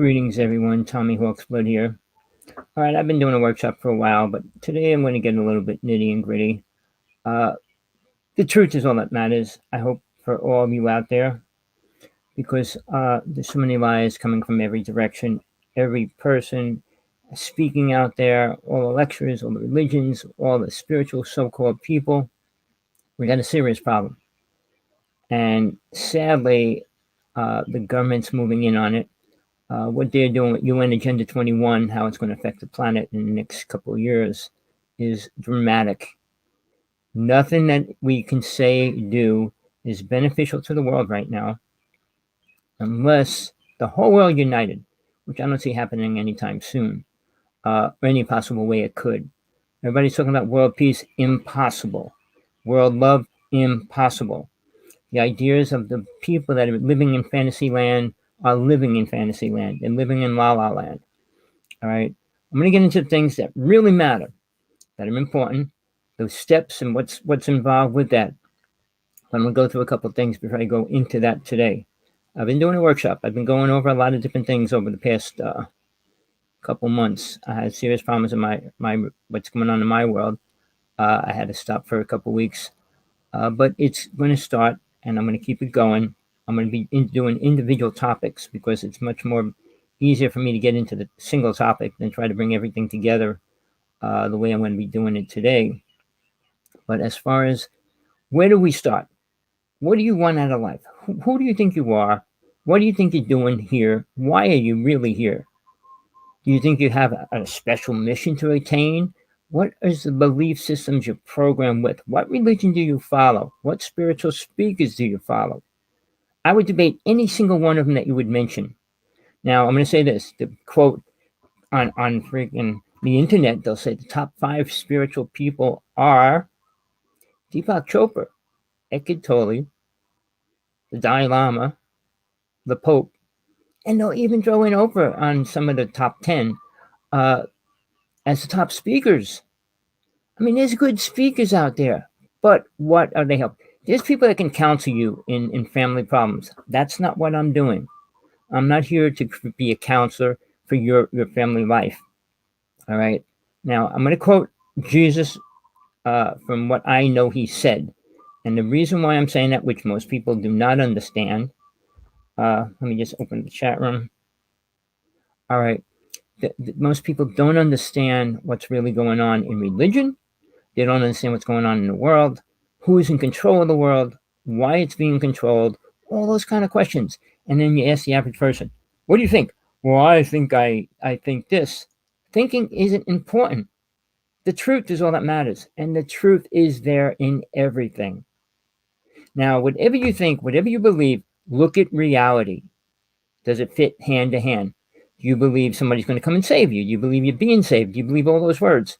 Greetings, everyone. Rev.Hawksblood here. All right, I've been doing a workshop for a while, but today I'm going to get a little bit nitty and gritty. The truth is all that matters, I hope, for all of you out there, because there's so many lies coming from every direction, every person speaking out there, all the lecturers, all the religions, all the spiritual so-called people. We got a serious problem. And sadly, the government's moving in on it. What they're doing with UN Agenda 21, how it's going to affect the planet in the next couple of years, is dramatic. Nothing that we can say, do, is beneficial to the world right now, unless the whole world united, which I don't see happening anytime soon, or any possible way it could. Everybody's talking about world peace, impossible. World love, impossible. The ideas of the people that are living in fantasy land are living in fantasy land and living in la la land. All right. I'm going to get into things that really matter, that are important, those steps and what's involved with that. I'm going to go through a couple of things before I go into that today. I've been doing a workshop. I've been going over a lot of different things over the past couple months. I had serious problems in my what's going on in my world. I had to stop for a couple of weeks, but it's going to start, and I'm going to keep it going. I'm going to be doing individual topics because it's much more easier for me to get into the single topic than try to bring everything together the way I'm going to be doing it today. But as far as where do we start? What do you want out of life? Who do you think you are? What do you think you're doing here? Why are you really here? Do you think you have a special mission to attain? What is the belief systems you're programmed with? What religion do you follow? What spiritual speakers do you follow? I would debate any single one of them that you would mention. Now, I'm going to say this, the quote on freaking the internet, they'll say the top 5 spiritual people are Deepak Chopra, Eckhart Tolle, the Dalai Lama, the Pope, and they'll even throw in Oprah on some of the top 10 as the top speakers. I mean, there's good speakers out there, but what are they helping? There's people that can counsel you in family problems. That's not what I'm doing. I'm not here to be a counselor for your family life. All right. Now, I'm going to quote Jesus from what I know he said. And the reason why I'm saying that, which most people do not understand, let me just open the chat room. All right. Most people don't understand what's really going on in religion. They don't understand what's going on in the world, who is in control of the world, why it's being controlled, all those kind of questions. And then you ask the average person, what do you think? Well, I think this. Thinking isn't important. The truth is all that matters. And the truth is there in everything. Now, whatever you think, whatever you believe, look at reality. Does it fit hand to hand? Do you believe somebody's going to come and save you? Do you believe you're being saved? Do you believe all those words?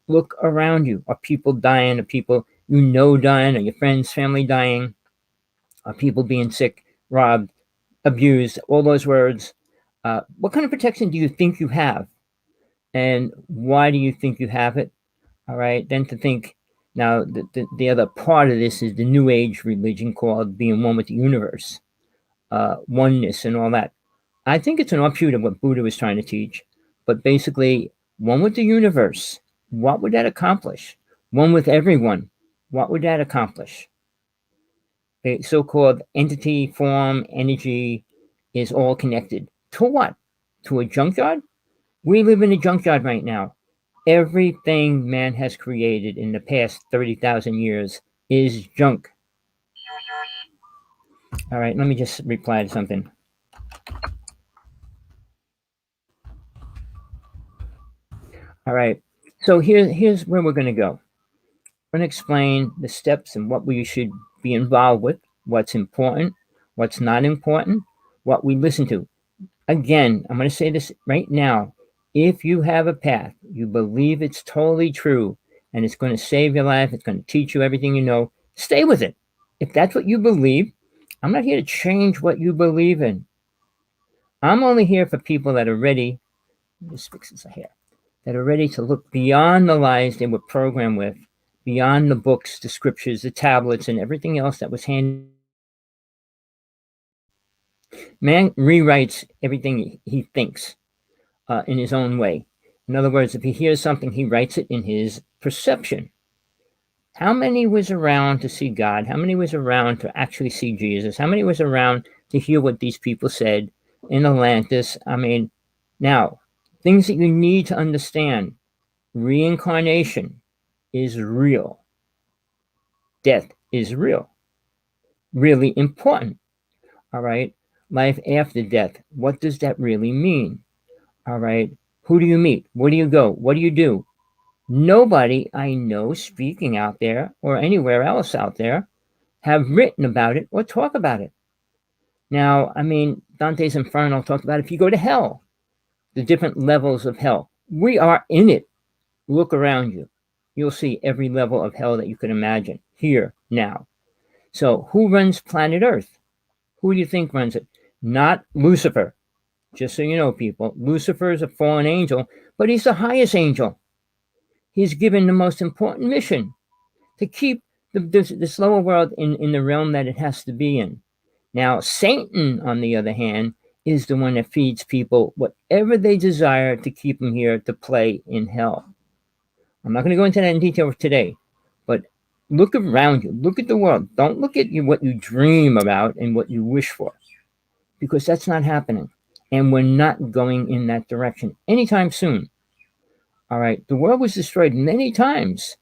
Look around you. Are people dying? Are people you know dying? Are your friends, family dying? Are people being sick, robbed, abused? All those words. What kind of protection do you think you have? And why do you think you have it? All right. Then to think, now the other part of this is the New Age religion called being one with the universe, oneness and all that. I think it's an offshoot of what Buddha was trying to teach, but basically one with the universe. What would that accomplish? One with everyone. What would that accomplish? The so-called entity, form, energy is all connected. To what? To a junkyard? We live in a junkyard right now. Everything man has created in the past 30,000 years is junk. All right, let me just reply to something. All right, so here's where we're going to go. We're going to explain the steps and what we should be involved with, what's important, what's not important, what we listen to. Again, I'm going to say this right now. If you have a path, you believe it's totally true, and it's going to save your life, it's going to teach you everything you know, stay with it. If that's what you believe, I'm not here to change what you believe in. I'm only here for people that are ready, just fix this hair, that are ready to look beyond the lies they were programmed with, beyond the books, the scriptures, the tablets, and everything else that was handed. Man rewrites everything he thinks in his own way. In other words, if he hears something, he writes it in his perception. How many was around to see God? How many was around to actually see Jesus? How many was around to hear what these people said in Atlantis? I mean, now, things that you need to understand. Reincarnation is real. Death is real. Really important. All right. Life after death. What does that really mean? All right. Who do you meet? Where do you go? What do you do? Nobody I know speaking out there or anywhere else out there have written about it or talk about it. Now, I mean, Dante's Inferno talked about if you go to hell, the different levels of hell. We are in it. Look around you. You'll see every level of hell that you can imagine here, now. So, who runs planet Earth? Who do you think runs it? Not Lucifer. Just so you know, people, Lucifer is a fallen angel, but he's the highest angel. He's given the most important mission to keep this lower world in the realm that it has to be in. Now, Satan, on the other hand, is the one that feeds people whatever they desire to keep them here to play in hell. I'm not going to go into that in detail today, but look around you. Look at the world. Don't look at what you dream about and what you wish for, because that's not happening. And we're not going in that direction anytime soon. All right. The world was destroyed many times.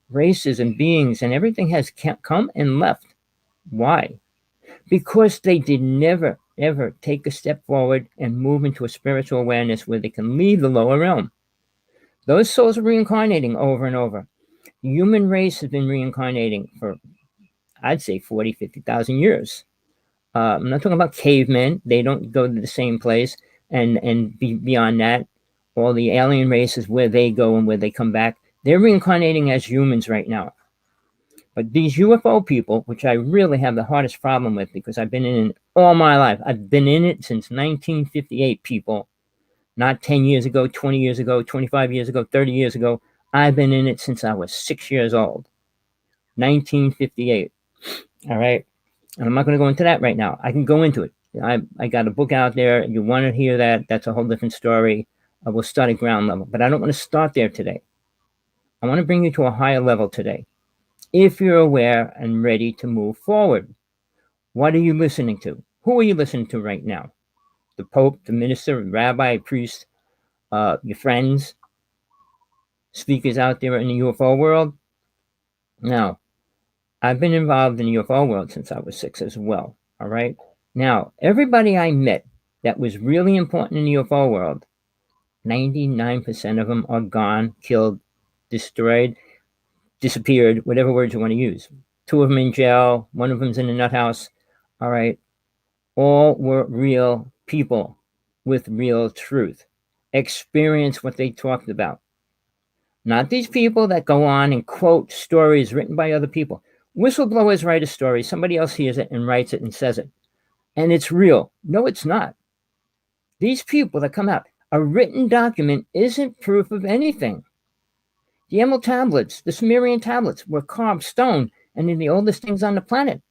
Races and beings and everything has come and left. Why? Because they did never, ever take a step forward and move into a spiritual awareness where they can leave the lower realm. Those souls are reincarnating over and over. The human race has been reincarnating for, I'd say, 40, 50,000 years. I'm not talking about cavemen. They don't go to the same place. And beyond that, all the alien races, where they go and where they come back, they're reincarnating as humans right now. But these UFO people, which I really have the hardest problem with because I've been in it all my life. I've been in it since 1958, people. Not 10 years ago, 20 years ago, 25 years ago, 30 years ago. I've been in it since I was 6 years old. 1958. All right? And I'm not going to go into that right now. I can go into it. I got a book out there. You want to hear that? That's a whole different story. We'll start at ground level. But I don't want to start there today. I want to bring you to a higher level today. If you're aware and ready to move forward, what are you listening to? Who are you listening to right now? The Pope, the minister, the rabbi, priest, your friends, speakers out there in the UFO world? Now, I've been involved in the UFO world since I was 6 as well. All right. Now, everybody I met that was really important in the UFO world, 99% of them are gone, killed, destroyed, disappeared, whatever words you want to use. 2 of them in jail, 1 of them's in a nut house. All right. All were real people with real truth. Experience what they talked about. Not these people that go on and quote stories written by other people. Whistleblowers write a story, somebody else hears it and writes it and says it. And it's real. No, it's not. These people that come out, a written document isn't proof of anything. The Emerald tablets, the Sumerian tablets, were carved stone and they're the oldest things on the planet.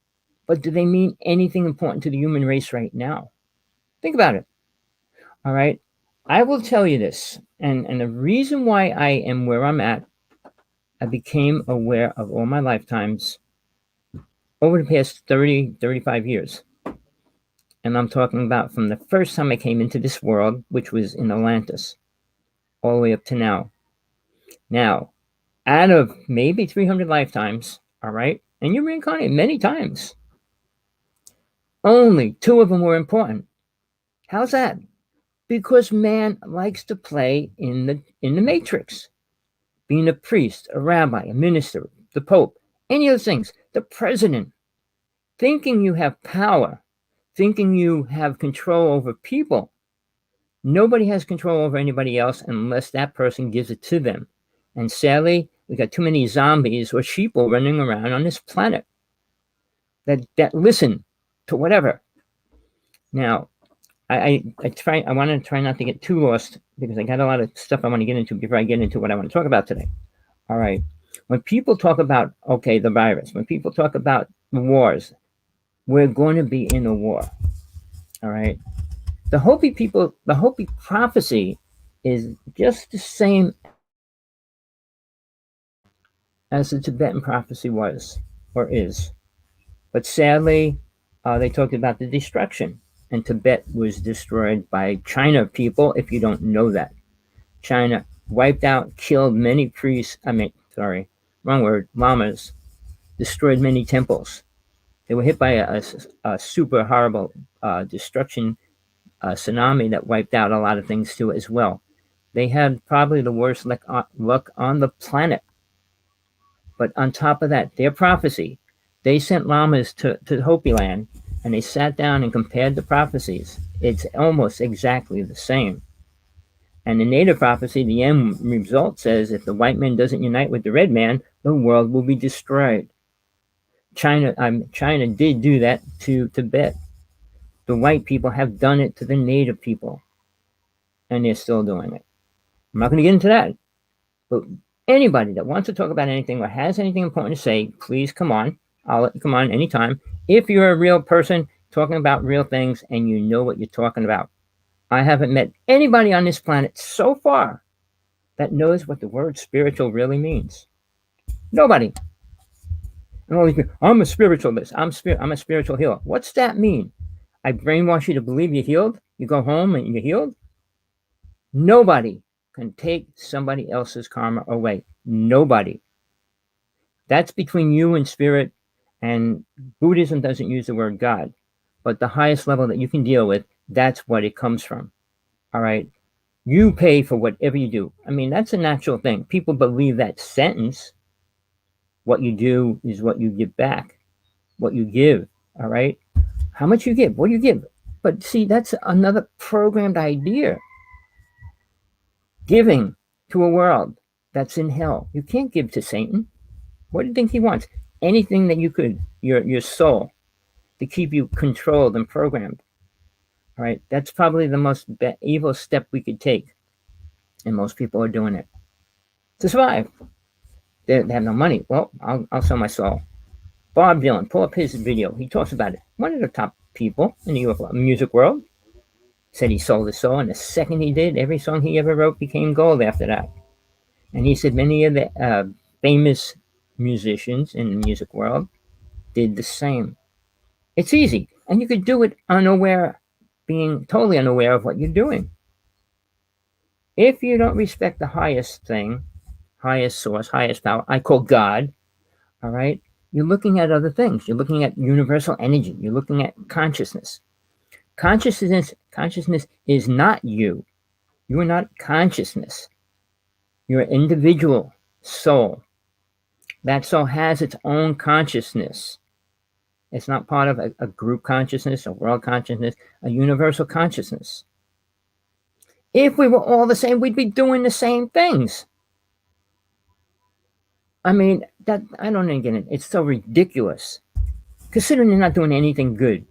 But do they mean anything important to the human race right now? Think about it. All right. I will tell you this. And the reason why I am where I'm at, I became aware of all my lifetimes over the past 30, 35 years. And I'm talking about from the first time I came into this world, which was in Atlantis, all the way up to now. Now, out of maybe 300 lifetimes, all right, and you're reincarnated many times, only 2 of them were important. How's that? Because man likes to play in the matrix. Being a priest, a rabbi, a minister, the Pope, any of those things, the president, thinking you have power, thinking you have control over people. Nobody has control over anybody else unless that person gives it to them. And sadly, we got too many zombies or sheeple running around on this planet that listen to whatever. Now, I want to try not to get too lost because I got a lot of stuff I want to get into before I get into what I want to talk about today. All right. When people talk about, okay, the virus, when people talk about the wars, we're going to be in a war. All right. The Hopi people, the Hopi prophecy is just the same as the Tibetan prophecy was or is. But sadly, they talked about the destruction, and Tibet was destroyed by China people, if you don't know that. China wiped out, killed many priests, wrong word, lamas, destroyed many temples. They were hit by a super horrible destruction tsunami that wiped out a lot of things too as well. They had probably the worst luck on the planet. But on top of that, their prophecy, they sent lamas to Hopi land and they sat down and compared the prophecies. It's almost exactly the same. And the native prophecy, the end result says if the white man doesn't unite with the red man, the world will be destroyed. China did do that to Tibet. The white people have done it to the native people, and they're still doing it. I'm not going to get into that, but anybody that wants to talk about anything or has anything important to say, please come on. I'll let you come on anytime. If you're a real person talking about real things and you know what you're talking about. I haven't met anybody on this planet so far that knows what the word spiritual really means. Nobody. And all these people, I'm a spiritualist. I'm a spiritual healer. What's that mean? I brainwash you to believe you're healed? You go home and you're healed? Nobody can take somebody else's karma away. Nobody. That's between you and spirit, and Buddhism doesn't use the word God. But the highest level that you can deal with, that's what it comes from. All right? You pay for whatever you do. I mean, that's a natural thing. People believe that sentence. What you do is what you give back. What you give. All right? How much you give? What do you give? But see, that's another programmed idea. Giving to a world that's in hell. You can't give to Satan. What do you think he wants? Anything that you could, your soul, to keep you controlled and programmed. All right? That's probably the most evil step we could take. And most people are doing it to survive. They have no money. Well, I'll sell my soul. Bob Dylan, pull up his video. He talks about it. One of the top people in the music world said he sold his soul, and the second he did, every song he ever wrote became gold after that. And he said many of the famous musicians in the music world did the same. It's easy, and you could do it unaware, being totally unaware of what you're doing. If you don't respect the highest thing, highest source, highest power, I call God, all right, you're looking at other things. You're looking at universal energy. You're looking at consciousness. Consciousness is not you. You are not consciousness. You're an individual soul. That soul has its own consciousness. It's not part of a group consciousness, a world consciousness, a universal consciousness. If we were all the same, we'd be doing the same things. I mean, that I don't even get it. It's so ridiculous. Considering you're not doing anything good.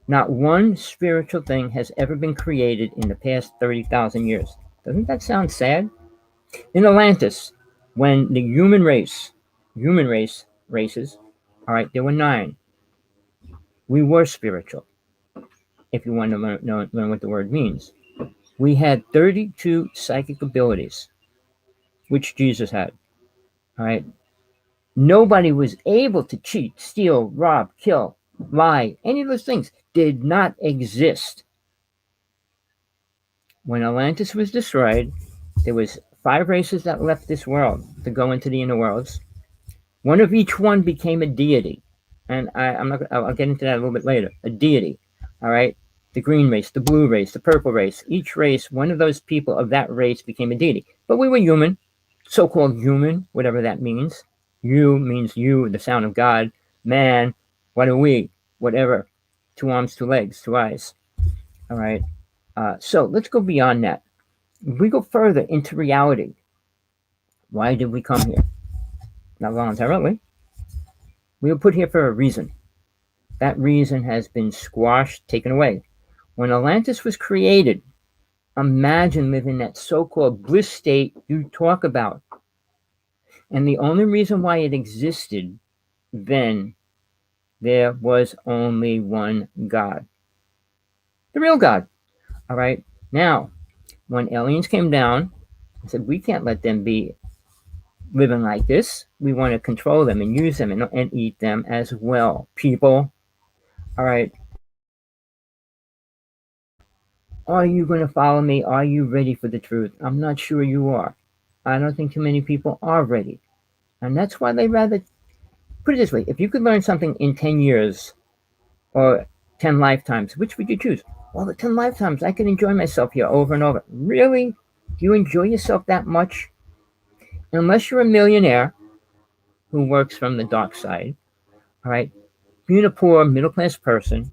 Not one spiritual thing has ever been created in the past 30,000 years. Doesn't that sound sad? In Atlantis, when the races, all right, there were 9. We were spiritual, if you want to learn what the word means. We had 32 psychic abilities, which Jesus had, all right? Nobody was able to cheat, steal, rob, kill, lie. Any of those things did not exist. When Atlantis was destroyed, there was 5 races that left this world to go into the inner worlds. One of each one became a deity, and I'll get into that a little bit later. A deity, all right. The green race, the blue race, the purple race. Each race, one of those people of that race became a deity. But we were human, so-called human, whatever that means. You means you, the sound of God. Man, what are we? Whatever. 2 arms, 2 legs, 2 eyes. All right. So let's go beyond that. We go further into reality. Why did we come here? Not voluntarily. We were put here for a reason. That reason has been squashed, taken away. When Atlantis was created, imagine living that so-called bliss state you talk about. And the only reason why it existed then, there was only one God. the real God. All right. Now, when aliens came down, I said, we can't let them be living like this. We want to control them and use them and eat them as well. People, all right, are you going to follow me? Are you ready for the truth? I'm not sure you are. I don't think too many people are ready. And that's why they rather put it this way, if you could learn something in 10 years or 10 lifetimes, which would you choose? Well, the 10 lifetimes, I can enjoy myself here over and over. Really? Do you enjoy yourself that much? Unless you're a millionaire who works from the dark side, all right? Being a poor, middle class person,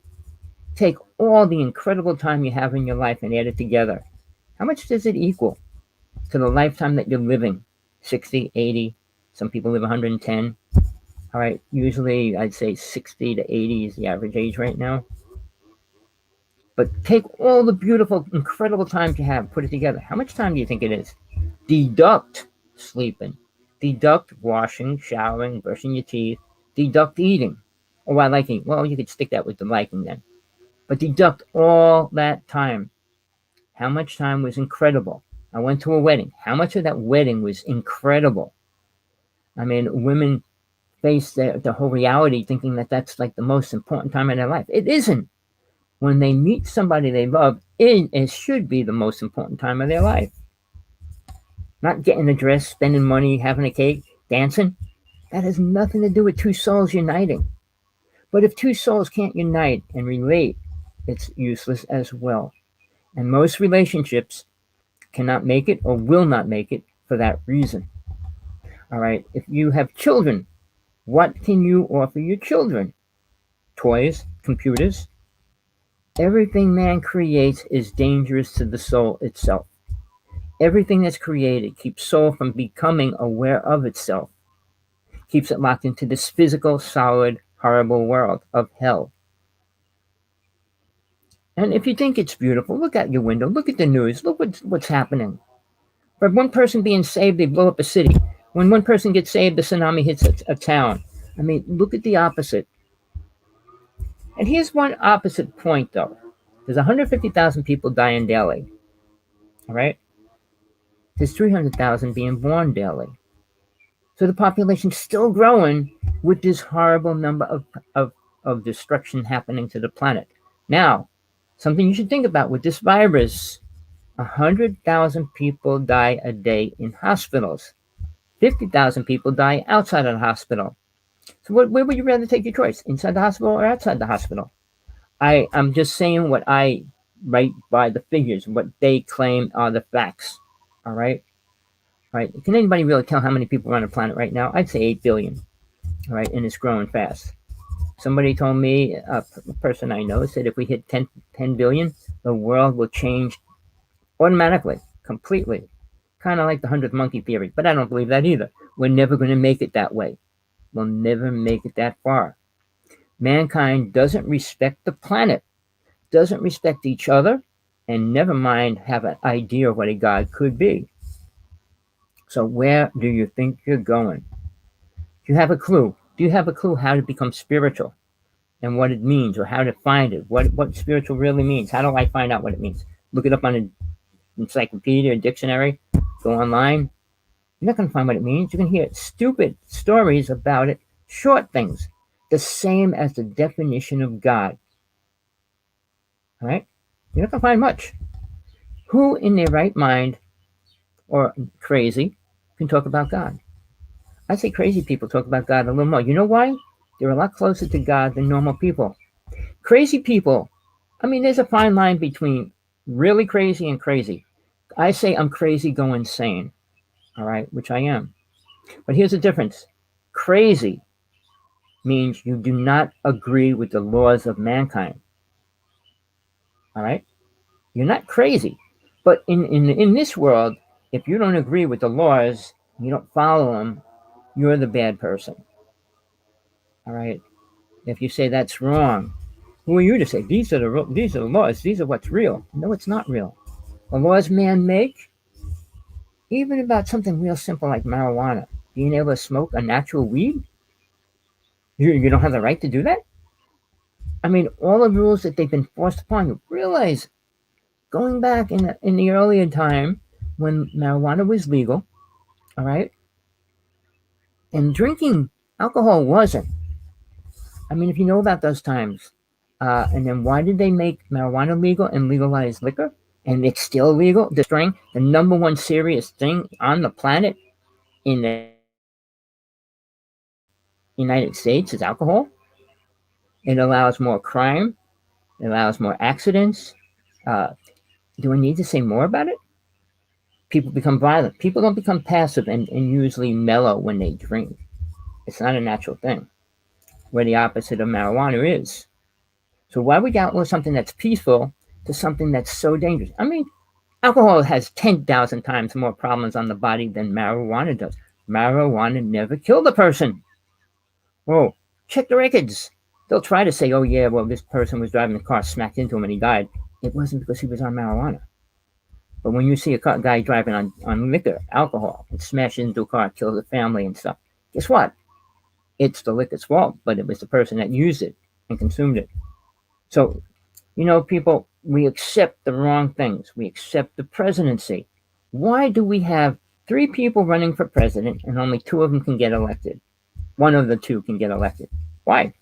take all the incredible time you have in your life and add it together. How much does it equal to the lifetime that you're living? 60, 80, some people live 110. All right, usually I'd say 60 to 80 is the average age right now. But take all the beautiful, incredible time you have, put it together. How much time do you think it is? Deduct sleeping, deduct washing, showering, brushing your teeth, deduct eating. Or why liking? Well, you could stick that with the liking then. But deduct all that time. How much time was incredible? I went to a wedding. How much of that wedding was incredible? I mean, women face the whole reality thinking that that's like the most important time in their life. It isn't. When they meet somebody they love, it should be the most important time of their life. Not getting a dress, spending money, having a cake, dancing. That has nothing to do with two souls uniting. But if two souls can't unite and relate, it's useless as well. And most relationships cannot make it or will not make it for that reason. All right. If you have children, what can you offer your children? Toys, computers. Everything man creates is dangerous to the soul itself. Everything that's created keeps soul from becoming aware of itself, keeps it locked into this physical, solid, horrible world of hell. And if you think it's beautiful, look out your window, look at the news, look what's happening. For one person being saved, they blow up a city. When one person gets saved, the tsunami hits a town. I mean, look at the opposite. And here's one opposite point, though. There's 150,000 people dying daily. All right? There's 300,000 being born daily. So the population's still growing with this horrible number of destruction happening to the planet. Now, something you should think about with this virus, 100,000 people die a day in hospitals. 50,000 people die outside of the hospital. So where would you rather take your choice, inside the hospital or outside the hospital? I'm just saying what I write by the figures, what they claim are the facts. All right? All right. Can anybody really tell how many people are on the planet right now? I'd say 8 billion. All right. And it's growing fast. Somebody told me, a person I know said if we hit 10 billion, the world will change automatically, completely. Kind of like the 100th monkey theory. But I don't believe that either. We're never going to make it that way. We'll never make it that far. Mankind doesn't respect the planet, doesn't respect each other, and never mind have an idea of what a God could be. So where do you think you're going? Do you have a clue? Do you have a clue how to become spiritual and what it means or how to find it? What spiritual really means? How do I find out what it means? Look it up on an encyclopedia or dictionary. Go online. You're not going to find what it means. You can hear stupid stories about it, short things, the same as the definition of God. All right? You're not going to find much. Who in their right mind or crazy can talk about God? I say crazy people talk about God a little more. You know why? They're a lot closer to God than normal people. Crazy people, I mean, there's a fine line between really crazy and crazy. I say I'm crazy, go insane, all right, which I am. But here's the difference. Crazy means you do not agree with the laws of mankind, all right? You're not crazy. But in this world, if you don't agree with the laws, you don't follow them, you're the bad person, all right? If you say that's wrong, who are you to say these are the laws? These are what's real? No, it's not real. The laws man make, even about something real simple like marijuana, being able to smoke a natural weed, you don't have the right to do that. I mean, all the rules that they've been forced upon you. Realize, going back in the earlier time when marijuana was legal, all right, and drinking alcohol wasn't. I mean, if you know about those times, and then why did they make marijuana legal and legalize liquor? And it's still legal, destroying the number one serious thing on the planet in the United States is alcohol. It allows more crime. It allows more accidents. Uh, do I need to say more about it? People become violent. People don't become passive and usually mellow when they drink. It's not a natural thing. Where the opposite of marijuana is. So why would you outlaw something that's peaceful to something that's so dangerous? I mean, alcohol has 10,000 times more problems on the body than marijuana does. Marijuana never killed a person. Whoa, check the records. They'll try to say, oh, yeah, well, this person was driving the car, smacked into him, and he died. It wasn't because he was on marijuana. But when you see a guy driving on liquor, alcohol, and smashes into a car, kills a family and stuff, guess what? It's the liquor's fault, but it was the person that used it and consumed it. So, people, we accept the wrong things. We accept the presidency. Why do we have three people running for president and only two of them can get elected? One of the two can get elected. Why?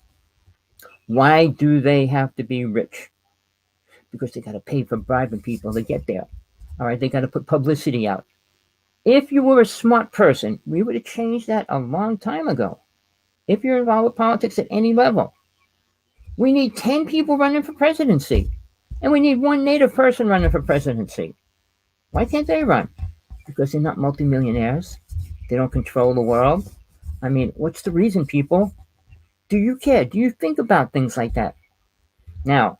Why do they have to be rich? Because they got to pay for bribing people to get there. All right, they got to put publicity out. If you were a smart person, we would have changed that a long time ago. If you're involved with politics at any level, we need 10 people running for presidency, and we need one native person running for presidency. Why can't they run? Because they're not multimillionaires. They don't control the world. I mean, what's the reason, people? Do you care? Do you think about things like that? Now,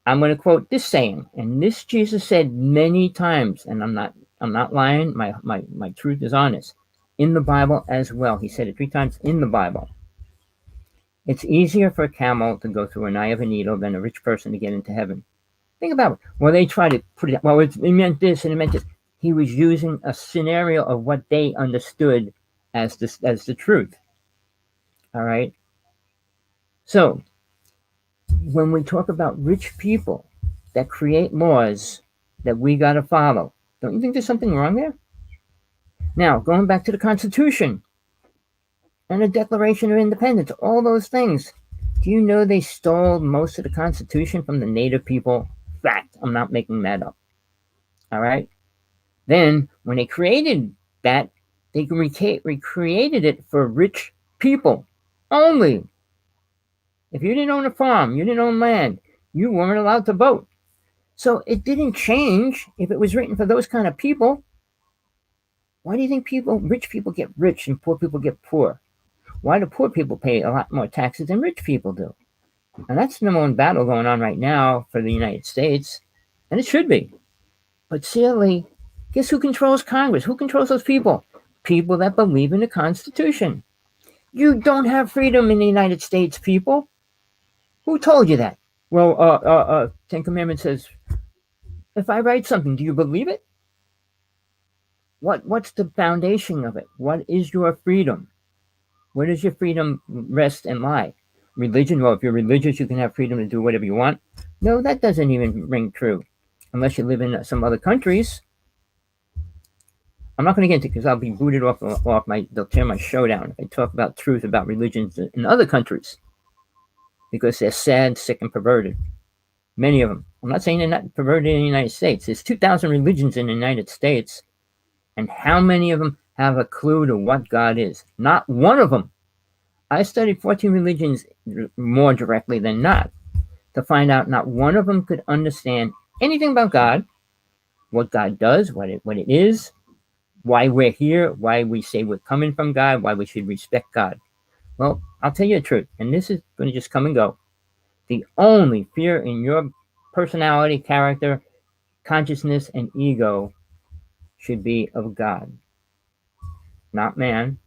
I'm going to quote this saying, and this Jesus said many times, and I'm not lying. My truth is honest. In the Bible as well. He said it 3 times in the Bible. It's easier for a camel to go through an eye of a needle than a rich person to get into heaven. Think about it. Well, they try to put it, well, it meant this and it meant this. He was using a scenario of what they understood as the truth. All right. So when we talk about rich people that create laws that we got to follow, don't you think there's something wrong there? Now, going back to the Constitution and the Declaration of Independence, all those things. Do you know they stole most of the Constitution from the native people? Fact, I'm not making that up. All right. Then, when they created that, they recreated it for rich people only. If you didn't own a farm, you didn't own land, you weren't allowed to vote. So it didn't change if it was written for those kind of people. Why do you think rich people get rich and poor people get poor? Why do poor people pay a lot more taxes than rich people do? And that's the number one battle going on right now for the United States. And it should be. But sadly, guess who controls Congress? Who controls those people? People that believe in the Constitution. You don't have freedom in the United States, people. Who told you that? Well, Ten Commandments says, if I write something, do you believe it? What's the foundation of it? What is your freedom? Where does your freedom rest and lie? Religion? Well, if you're religious, you can have freedom to do whatever you want. No, that doesn't even ring true. Unless you live in some other countries. I'm not going to get into it because I'll be booted off they'll tear my show down if I talk about truth about religions in other countries. Because they're sad, sick, and perverted. Many of them. I'm not saying they're not perverted in the United States. There's 2,000 religions in the United States. And how many of them have a clue to what God is? Not one of them. I studied 14 religions more directly than not to find out not one of them could understand anything about God, what God does, what it is, why we're here, why we say we're coming from God, why we should respect God. Well, I'll tell you the truth, and this is going to just come and go. The only fear in your personality, character, consciousness, and ego should be of God. Not man,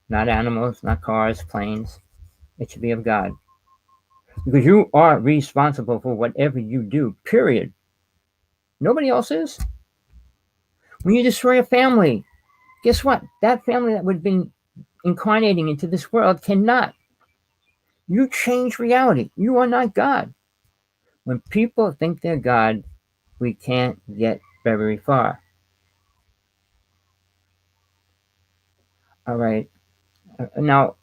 not animals, not cars, planes. It should be of God. Because you are responsible for whatever you do, period. Nobody else is. When you destroy a family, guess what? That family that would have been incarnating into this world cannot. You change reality. You are not God. When people think they're God, we can't get very far. All right. Now,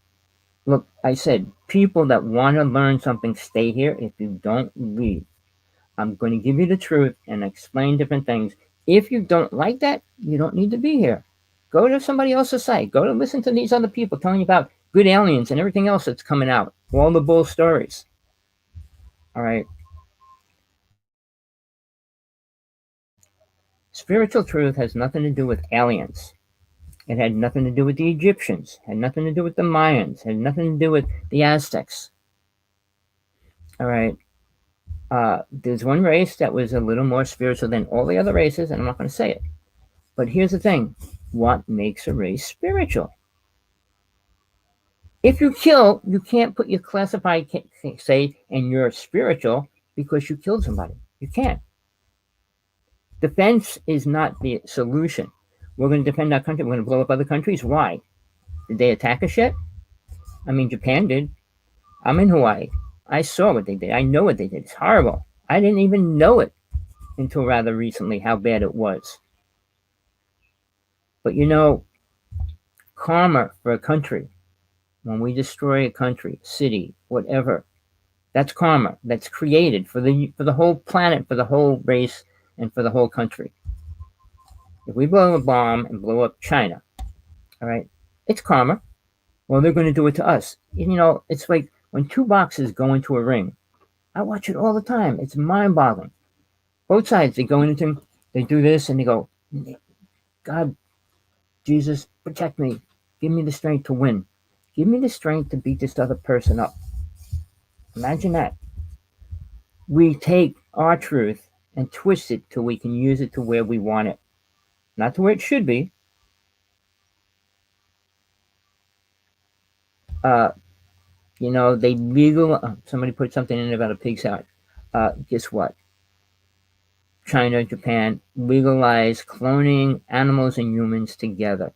look, I said people that want to learn something stay here. If you don't, leave. I'm going to give you the truth and explain different things. If you don't like that, you don't need to be here. Go to somebody else's site. Go to listen to these other people telling you about good aliens and everything else that's coming out. All the bull stories. All right. Spiritual truth has nothing to do with aliens. It had nothing to do with the Egyptians. Had nothing to do with the Mayans. Had nothing to do with the Aztecs. All right. There's one race that was a little more spiritual than all the other races, and I'm not going to say it. But here's the thing: what makes a race spiritual? If you kill, you can't put your classified say and you're spiritual because you killed somebody. You can't. Defense is not the solution. We're going to defend our country. We're going to blow up other countries. Why? Did they attack us yet? I mean, Japan did. I'm in Hawaii. I saw what they did. I know what they did. It's horrible. I didn't even know it until rather recently how bad it was. But karma for a country, when we destroy a country, city, whatever, that's karma. That's created for the whole planet, for the whole race, and for the whole country. If we blow a bomb and blow up China, all right, it's karma. Well, they're going to do it to us. It's like when two boxers go into a ring. I watch it all the time. It's mind-boggling. Both sides, they go into, they do this, and they go, God, Jesus, protect me. Give me the strength to win. Give me the strength to beat this other person up. Imagine that. We take our truth and twist it till we can use it to where we want it. Not to where it should be. They somebody put something in about a pig's heart. Guess what? China, Japan legalize cloning animals and humans together.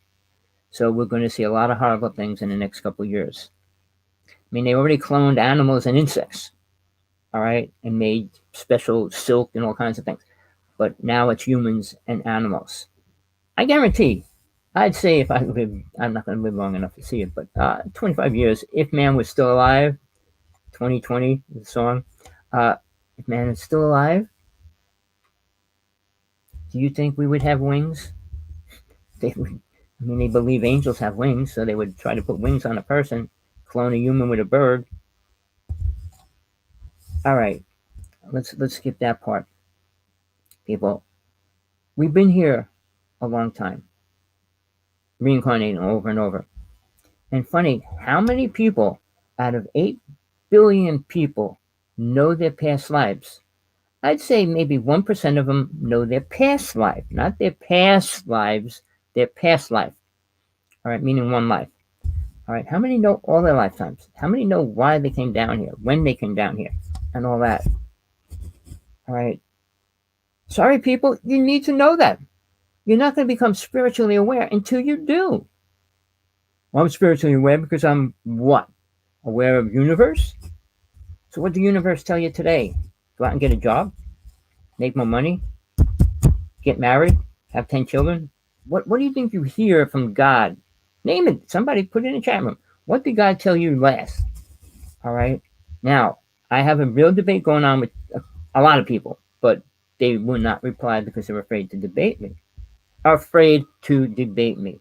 So we're going to see a lot of horrible things in the next couple of years. I mean, they already cloned animals and insects, all right, and made special silk and all kinds of things. But now it's humans and animals. I guarantee, I'd say if I live, I'm not going to live long enough to see it, but 25 years, if man was still alive, 2020, the song, if man is still alive, do you think we would have wings? They would. I mean, they believe angels have wings, so they would try to put wings on a person, clone a human with a bird. All right, let's skip that part, people. We've been here a long time, reincarnating over and over. And funny, how many people out of 8 billion people know their past lives? I'd say maybe 1% of them know their past life, not their past lives, their past life. All right, meaning one life. All right, how many know all their lifetimes? How many know why they came down here, when they came down here, and all that? All right. Sorry, people, you need to know that. You're not going to become spiritually aware until you do. Well, I'm spiritually aware because I'm what? Aware of universe? So what does the universe tell you today? Go out and get a job? Make more money? Get married? Have 10 children? What do you think you hear from God? Name it. Somebody put it in the chat room. What did God tell you last? All right. Now, I have a real debate going on with a lot of people, but they will not reply because they're afraid to debate me. Afraid to debate me.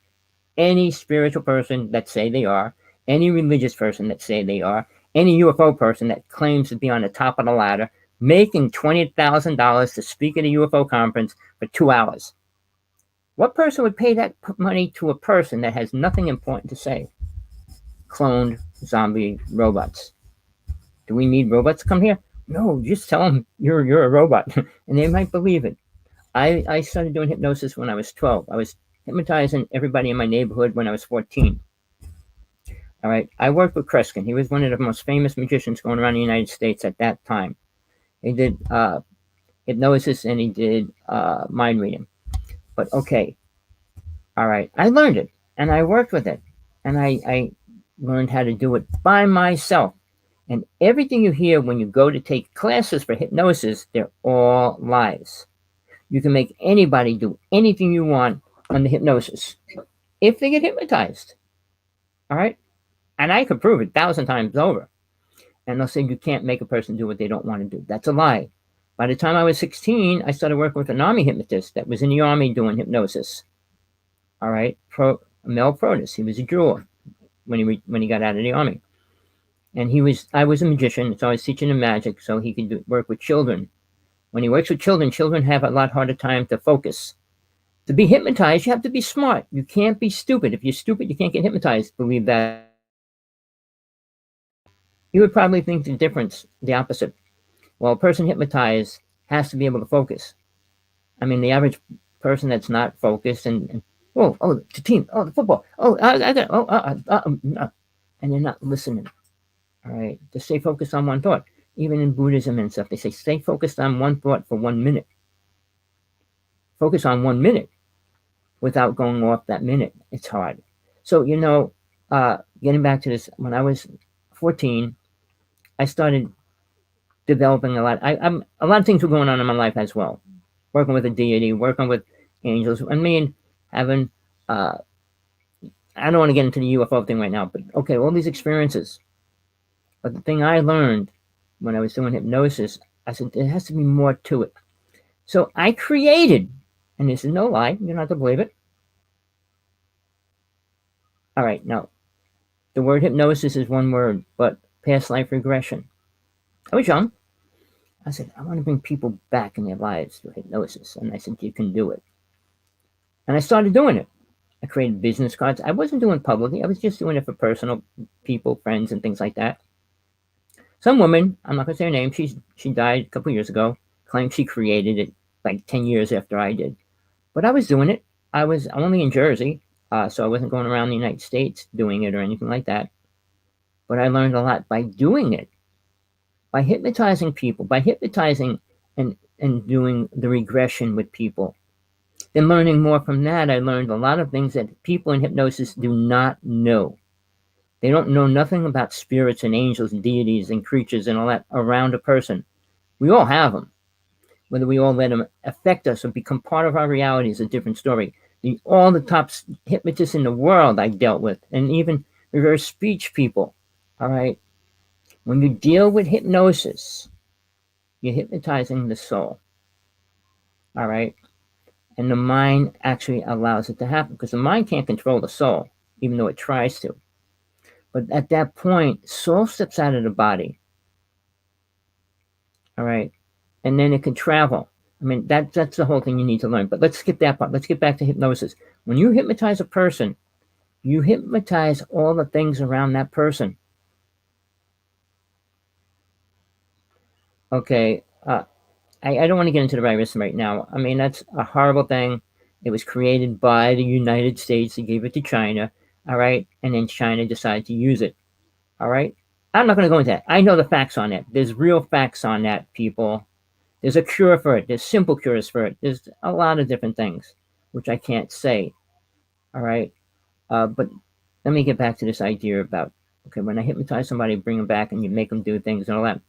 Any spiritual person that say they are, any religious person that say they are, any UFO person that claims to be on the top of the ladder, making $20,000 to speak at a UFO conference for 2 hours. What person would pay that money to a person that has nothing important to say? Cloned zombie robots. Do we need robots to come here? No, just tell them you're a robot, and they might believe it. I started doing hypnosis when I was 12. I was hypnotizing everybody in my neighborhood when I was 14. All right. I worked with Kreskin. He was one of the most famous magicians going around the United States at that time. He did hypnosis and he did mind reading. But okay. All right. I learned it and I worked with it. And I learned how to do it by myself. And everything you hear when you go to take classes for hypnosis, they're all lies. You can make anybody do anything you want under hypnosis if they get hypnotized. All right? And I could prove it 1,000 times over. And they'll say you can't make a person do what they don't want to do. That's a lie. By the time I was 16, I started working with an army hypnotist that was in the army doing hypnosis. All right? Mel Protus. He was a jeweler when he got out of the army. And I was a magician, so I was teaching him magic so he could work with children. When he works with children, children have a lot harder time to focus. To be hypnotized, you have to be smart. You can't be stupid. If you're stupid, you can't get hypnotized. Believe that. You would probably think the opposite. Well, a person hypnotized has to be able to focus. I mean, the average person that's not focused and the team, the football, I got, and they're not listening. All right, to stay focused on one thought. Even in Buddhism and stuff, they say stay focused on one thought for 1 minute. Focus on 1 minute without going off that minute. It's hard. So, getting back to this, when I was 14, I started developing a lot. A lot of things were going on in my life as well. Working with a deity, working with angels. I mean, having, I don't want to get into the UFO thing right now, but okay, all these experiences. But the thing I learned when I was doing hypnosis, I said, there has to be more to it. So I created, and this is no lie, you don't have to believe it. All right, now, the word hypnosis is one word, but past life regression. I was young. I said, I want to bring people back in their lives through hypnosis. And I said, you can do it. And I started doing it. I created business cards. I wasn't doing it publicly. I was just doing it for personal people, friends, and things like that. Some woman, I'm not going to say her name, she died a couple years ago, claimed she created it like 10 years after I did. But I was doing it. I was only in Jersey, so I wasn't going around the United States doing it or anything like that. But I learned a lot by doing it, by hypnotizing people, by hypnotizing and doing the regression with people. Then learning more from that, I learned a lot of things that people in hypnosis do not know. They don't know nothing about spirits and angels and deities and creatures and all that around a person. We all have them. Whether we all let them affect us or become part of our reality is a different story. All the top hypnotists in the world I dealt with, and even reverse speech people. All right. When you deal with hypnosis, you're hypnotizing the soul. All right. And the mind actually allows it to happen because the mind can't control the soul, even though it tries to. But at that point, soul steps out of the body. All right. And then it can travel. I mean, that's the whole thing you need to learn. But let's skip that part. Let's get back to hypnosis. When you hypnotize a person, you hypnotize all the things around that person. Okay. I don't want to get into the virus right now. I mean, that's a horrible thing. It was created by the United States. They gave it to China. All right. And then China decided to use it. All right. I'm not going to go into that. I know the facts on it. There's real facts on that, people. There's a cure for it. There's simple cures for it. There's a lot of different things, which I can't say. All right. But let me get back to this idea about, okay, when I hypnotize somebody, bring them back and you make them do things and all that.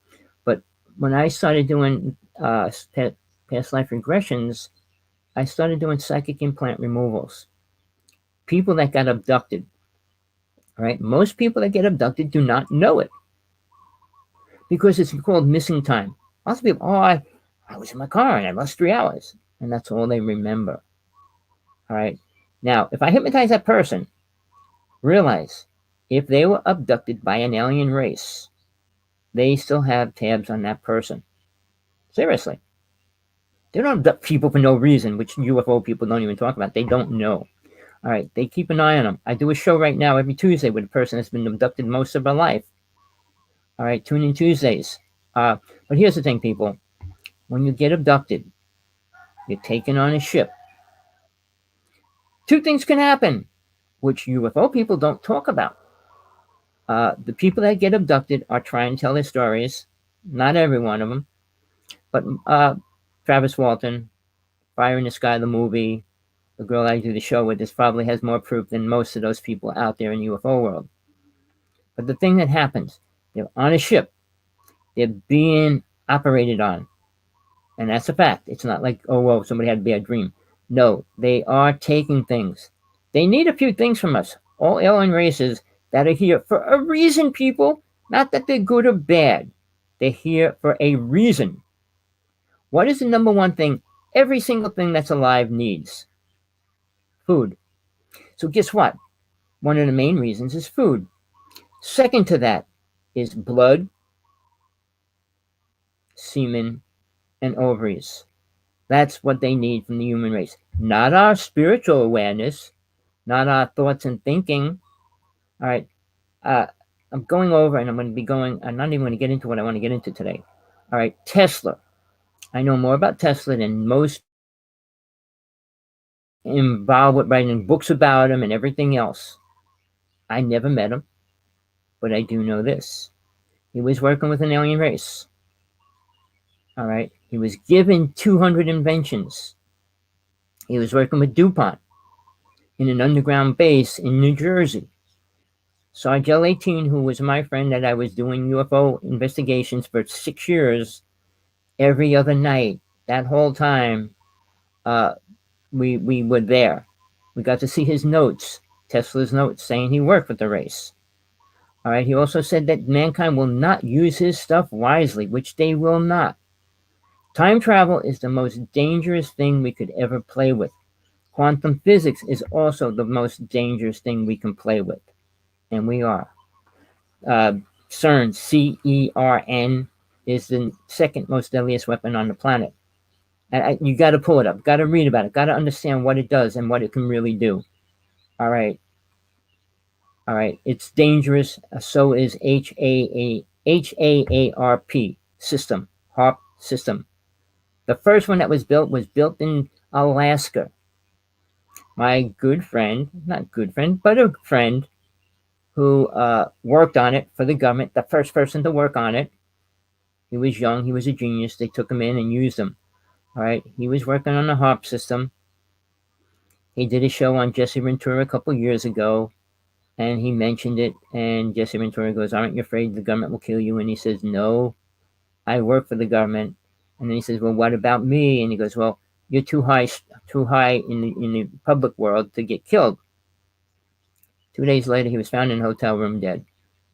But when I started doing past life regressions, I started doing psychic implant removals. People that got abducted. All right. Most people that get abducted do not know it because it's called missing time. Lots of people, I was in my car and I lost 3 hours. And that's all they remember. All right. Now, if I hypnotize that person, realize if they were abducted by an alien race, they still have tabs on that person. Seriously. They don't abduct people for no reason, which UFO people don't even talk about. They don't know. All right. They keep an eye on them. I do a show right now every Tuesday with a person that's been abducted most of their life. All right. Tune in Tuesdays. But here's the thing, people. When you get abducted, you're taken on a ship. 2 things can happen, which UFO people don't talk about. The people that get abducted are trying to tell their stories. Not every one of them. But Travis Walton, Fire in the Sky, the movie, the girl I do the show with, this probably has more proof than most of those people out there in the UFO world. But the thing that happens, They're on a ship. They're being operated on. And that's a fact. It's not like, oh, well, somebody had a bad dream. No, they are taking things. They need a few things from us. All alien races that are here for a reason, people. Not that they're good or bad. They're here for a reason. What is the number one thing every single thing that's alive needs? Food. So guess what? One of the main reasons is food. Second to that is blood, semen, and ovaries. That's what they need from the human race. Not our spiritual awareness, not our thoughts and thinking. All right. I'm going over and I'm not even going to get into what I want to get into today. All right. Tesla. I know more about Tesla than most involved with writing books about him and everything else. I never met him, but I do know this. He was working with an alien race. All right. He was given 200 inventions. He was working with DuPont in an underground base in New Jersey. Sergeant 18, who was my friend that I was doing UFO investigations for 6 years, every other night, that whole time, we were there. We got to see his notes, Tesla's notes, saying he worked with the race. All right. He also said that mankind will not use his stuff wisely, which they will not. Time travel is the most dangerous thing we could ever play with. Quantum physics is also the most dangerous thing we can play with. And we are. CERN, CERN, is the second most deadliest weapon on the planet. You got to pull it up, got to read about it, got to understand what it does and what it can really do. All right. All right. It's dangerous. So is HAARP system, HARP system. The first one that was built in Alaska. My good friend, not good friend, but a friend who worked on it for the government, the first person to work on it. He was young. He was a genius. They took him in and used him. All right. He was working on the HARP system. He did a show on Jesse Ventura a couple years ago, and he mentioned it. And Jesse Ventura goes, "Aren't you afraid the government will kill you?" And he says, "No, I work for the government." And then he says, "Well, what about me?" And he goes, "Well, you're too high in the public world to get killed." 2 days later, he was found in a hotel room dead.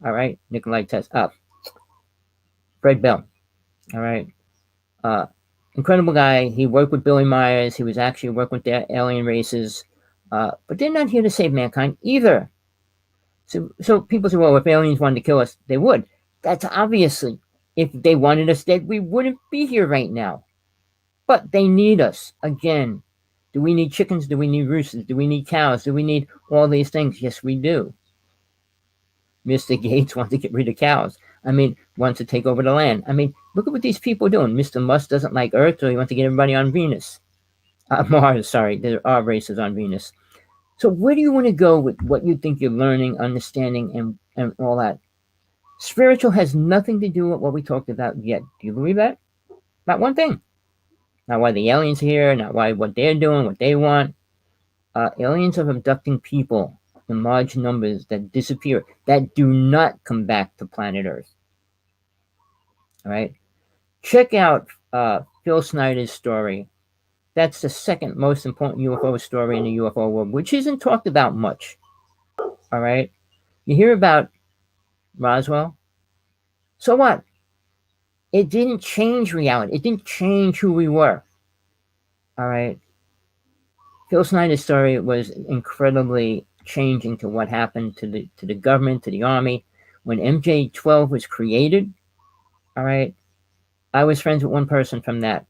All right. Nikolai Tesla. Fred Bell. All right. Incredible guy. He worked with Billy Myers. He was actually working with the alien races. But they're not here to save mankind either. So people say, well, if aliens wanted to kill us, they would. That's obviously. If they wanted us dead, we wouldn't be here right now. But they need us. Again, do we need chickens? Do we need roosters? Do we need cows? Do we need all these things? Yes, we do. Mr. Gates wants to get rid of cows. Wants to take over the land. Look at what these people are doing. Mr. Musk doesn't like Earth, so he wants to get everybody on Venus. Mars, sorry. There are races on Venus. So where do you want to go with what you think you're learning, understanding, and all that? Spiritual has nothing to do with what we talked about yet. Do you believe that? Not one thing. Not why the aliens are here, not why what they're doing, what they want. Aliens are abducting people in large numbers that disappear, that do not come back to planet Earth. All right? Check out Phil Snyder's story. That's the second most important UFO story in the UFO world, which isn't talked about much. All right? You hear about Roswell? So what? It didn't change reality. It didn't change who we were. All right? Phil Snyder's story was incredibly changing to what happened to the government, to the army. When MJ-12 was created, all right, I was friends with one person from that.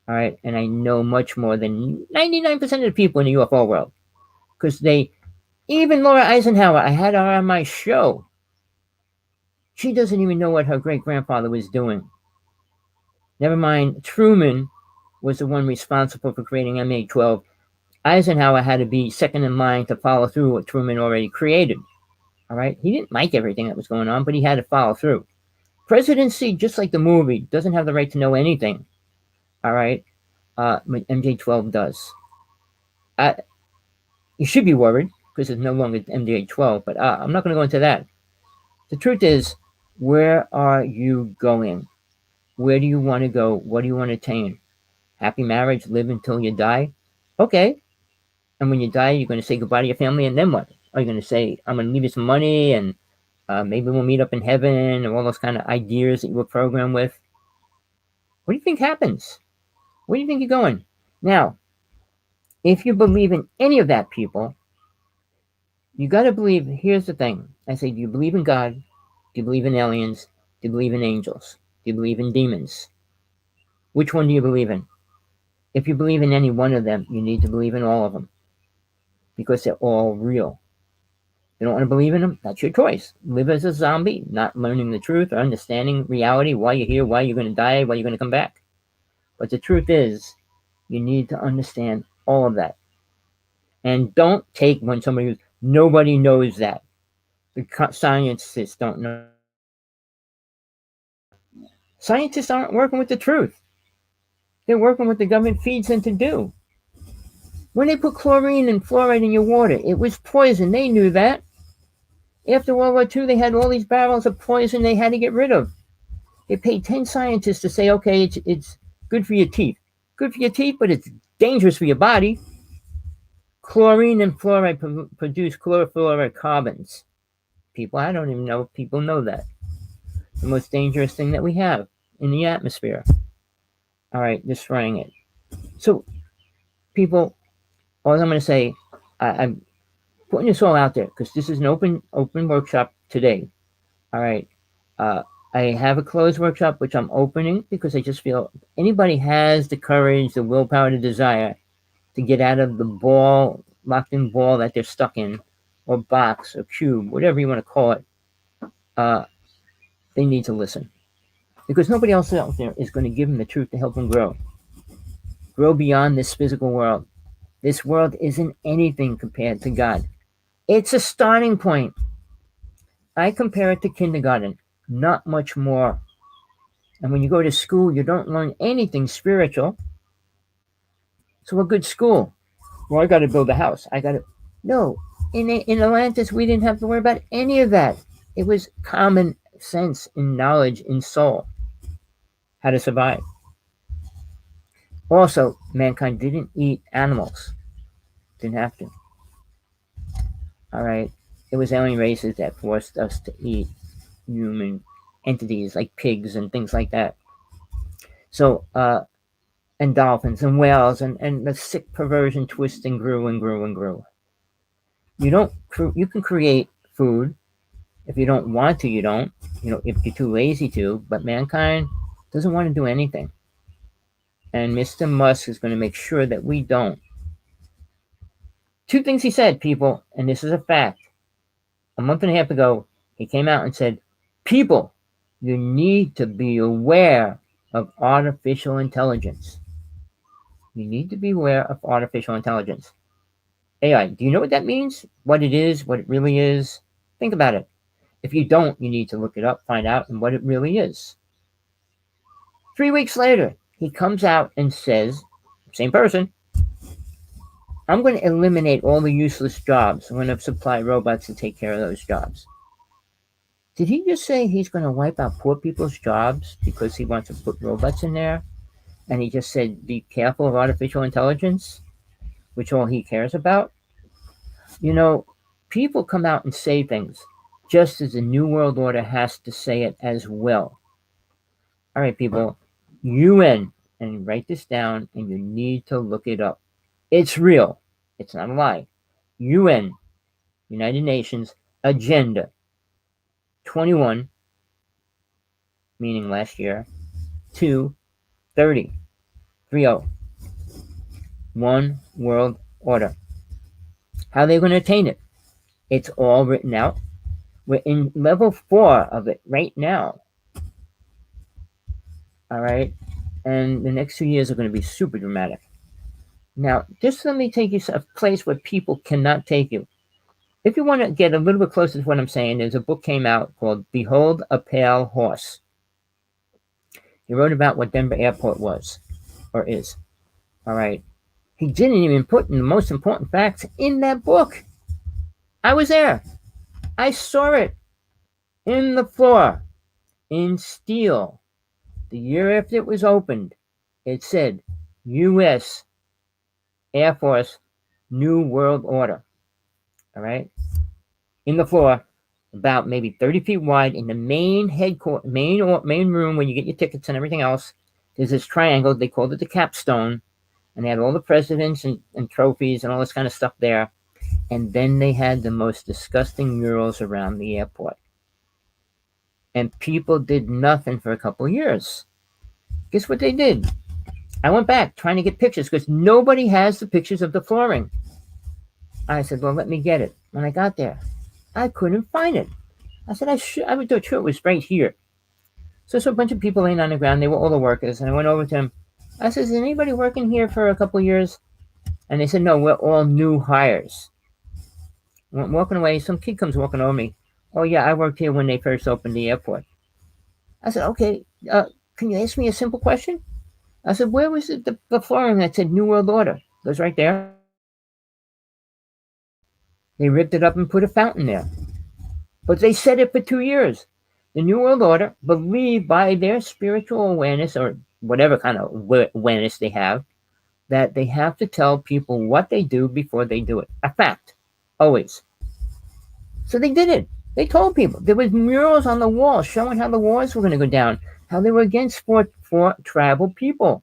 All right, and I know much more than 99% of the people in the UFO world. Because even Laura Eisenhower, I had her on my show. She doesn't even know what her great-grandfather was doing. Never mind, Truman was the one responsible for creating MJ-12. Eisenhower had to be second in line to follow through what Truman already created. All right, he didn't like everything that was going on, but he had to follow through. Presidency, just like the movie, doesn't have the right to know anything. All right, MJ-12 does. You should be worried because it's no longer MJ-12, but I'm not going to go into that. The truth is, Where are you going? Where do you want to go? What do you want to attain? Happy marriage, live until you die? Okay. And when you die, you're going to say goodbye to your family, and then what? Are you going to say, I'm going to leave you some money, and maybe we'll meet up in heaven, and all those kind of ideas that you were programmed with? What do you think happens? Where do you think you're going? Now, if you believe in any of that, people, you got to believe. Here's the thing. I say, do you believe in God? Do you believe in aliens? Do you believe in angels? Do you believe in demons? Which one do you believe in? If you believe in any one of them, you need to believe in all of them because they're all real. You don't want to believe in them? That's your choice. Live as a zombie, not learning the truth or understanding reality, why you're here, why you're going to die, why you're going to come back. But the truth is, you need to understand all of that. And don't take when somebody goes, nobody knows that. The scientists don't know. Scientists aren't working with the truth. They're working with the government feeds them to do. When they put chlorine and fluoride in your water, it was poison. They knew that. After World War II, they had all these barrels of poison they had to get rid of. They paid 10 scientists to say, okay, it's good for your teeth. Good for your teeth, but it's dangerous for your body. Chlorine and fluoride produce chlorofluorocarbons. People, I don't even know if people know that. The most dangerous thing that we have in the atmosphere. All right, destroying it. So, people, all I'm going to say, I'm putting this all out there because this is an open workshop today. All right. I have a closed workshop which I'm opening because I just feel anybody has the courage, the willpower, the desire to get out of the locked in ball that they're stuck in, or box, or cube, whatever you want to call it, they need to listen. Because nobody else out there is going to give them the truth to help them grow. Grow beyond this physical world. This world isn't anything compared to God. It's a starting point. I compare it to kindergarten, not much more. And when you go to school, you don't learn anything spiritual. So a good school. Well, I got to build a house. No. In Atlantis, we didn't have to worry about any of that. It was common sense and knowledge in soul. How to survive. Also, mankind didn't eat animals. Didn't have to. All right. It was alien races that forced us to eat human entities like pigs and things like that. So, and dolphins and whales and the sick perversion twist and grew and grew and grew. You can create food. If you don't want to, you don't. If you're too lazy to. But mankind doesn't want to do anything. And Mr. Musk is going to make sure that we don't. 2 things he said, people, and this is a fact. A month and a half ago, he came out and said, people, you need to be aware of artificial intelligence. You need to be aware of artificial intelligence. AI, do you know what that means? What it is, what it really is? Think about it. If you don't, you need to look it up, find out and what it really is. 3 weeks later, he comes out and says, same person, I'm going to eliminate all the useless jobs. I'm going to supply robots to take care of those jobs. Did he just say he's going to wipe out poor people's jobs because he wants to put robots in there? And he just said, be careful of artificial intelligence, which all he cares about? People come out and say things just as the New World Order has to say it as well. All right, people, UN, and write this down, and you need to look it up. It's real. It's not a lie. UN, United Nations, Agenda 21, meaning last year, 230, 30, One World Order. How are they going to attain it? It's all written out. We're in level 4 of it right now. All right? And the next 2 years are going to be super dramatic. Now, just let me take you to a place where people cannot take you. If you want to get a little bit closer to what I'm saying, there's a book came out called Behold a Pale Horse. He wrote about what Denver Airport was, or is. All right. He didn't even put in the most important facts in that book. I was there. I saw it in the floor. in steel. The year after it was opened, it said U.S. Air Force New World Order. All right, in the floor, about maybe 30 feet wide, in the main main room where you get your tickets and everything else. There's this triangle. They called it the capstone, and they had all the presidents and trophies and all this kind of stuff there. And then they had the most disgusting murals around the airport. And people did nothing for a couple of years. Guess what they did? I went back trying to get pictures because nobody has the pictures of the flooring. I said, well, let me get it. When I got there, I couldn't find it. I said, I would do sure it was right here. So a bunch of people laying on the ground. They were all the workers. And I went over to them. I said, is anybody working here for a couple of years? And they said, no, we're all new hires. Went walking away. Some kid comes walking over me. Oh, yeah, I worked here when they first opened the airport. I said, okay, can you ask me a simple question? I said, where was the flooring that said New World Order? It goes right there. They ripped it up and put a fountain there. But they said it for 2 years. The New World Order believed by their spiritual awareness or whatever kind of awareness they have, that they have to tell people what they do before they do it. A fact. Always. So they did it. They told people. There was murals on the wall showing how the wars were going to go down, how they were against for tribal people.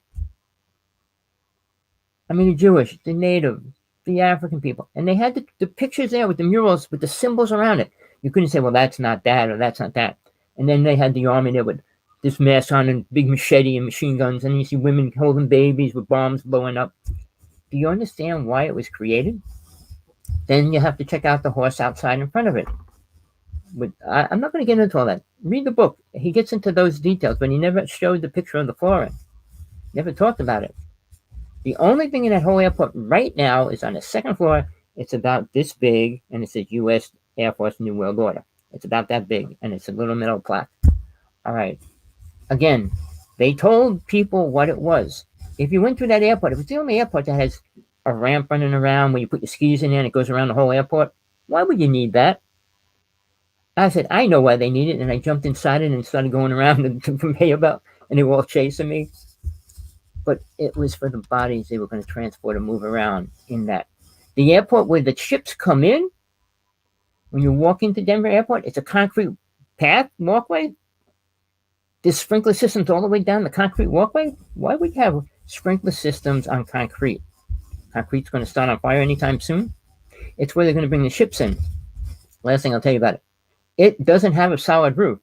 I mean, the Jewish, the Native, the African people. And they had the pictures there with the murals with the symbols around it. You couldn't say, well, that's not that or that's not that. And then they had the army there with this mask on and big machete and machine guns. And you see women holding babies with bombs blowing up. Do you understand why it was created? Then you have to check out the horse outside in front of it. I'm not going to get into all that. Read the book. He gets into those details, but he never showed the picture of the flooring. Never talked about it. The only thing in that whole airport right now is on the second floor. It's about this big, and it says U.S. Air Force New World Order. It's about that big, and it's a little metal plaque. All right. Again, they told people what it was. If you went through that airport, if it's the only airport that has a ramp running around where you put your skis in there and it goes around the whole airport, why would you need that? I said, I know why they need it, and I jumped inside it and started going around and to conveyor belt, and they were all chasing me. But it was for the bodies they were going to transport and move around in that. The airport where the ships come in, when you walk into Denver Airport, it's a concrete path, walkway. There's sprinkler systems all the way down the concrete walkway. Why would you have sprinkler systems on concrete? Concrete's going to start on fire anytime soon. It's where they're going to bring the ships in. Last thing I'll tell you about it. It doesn't have a solid roof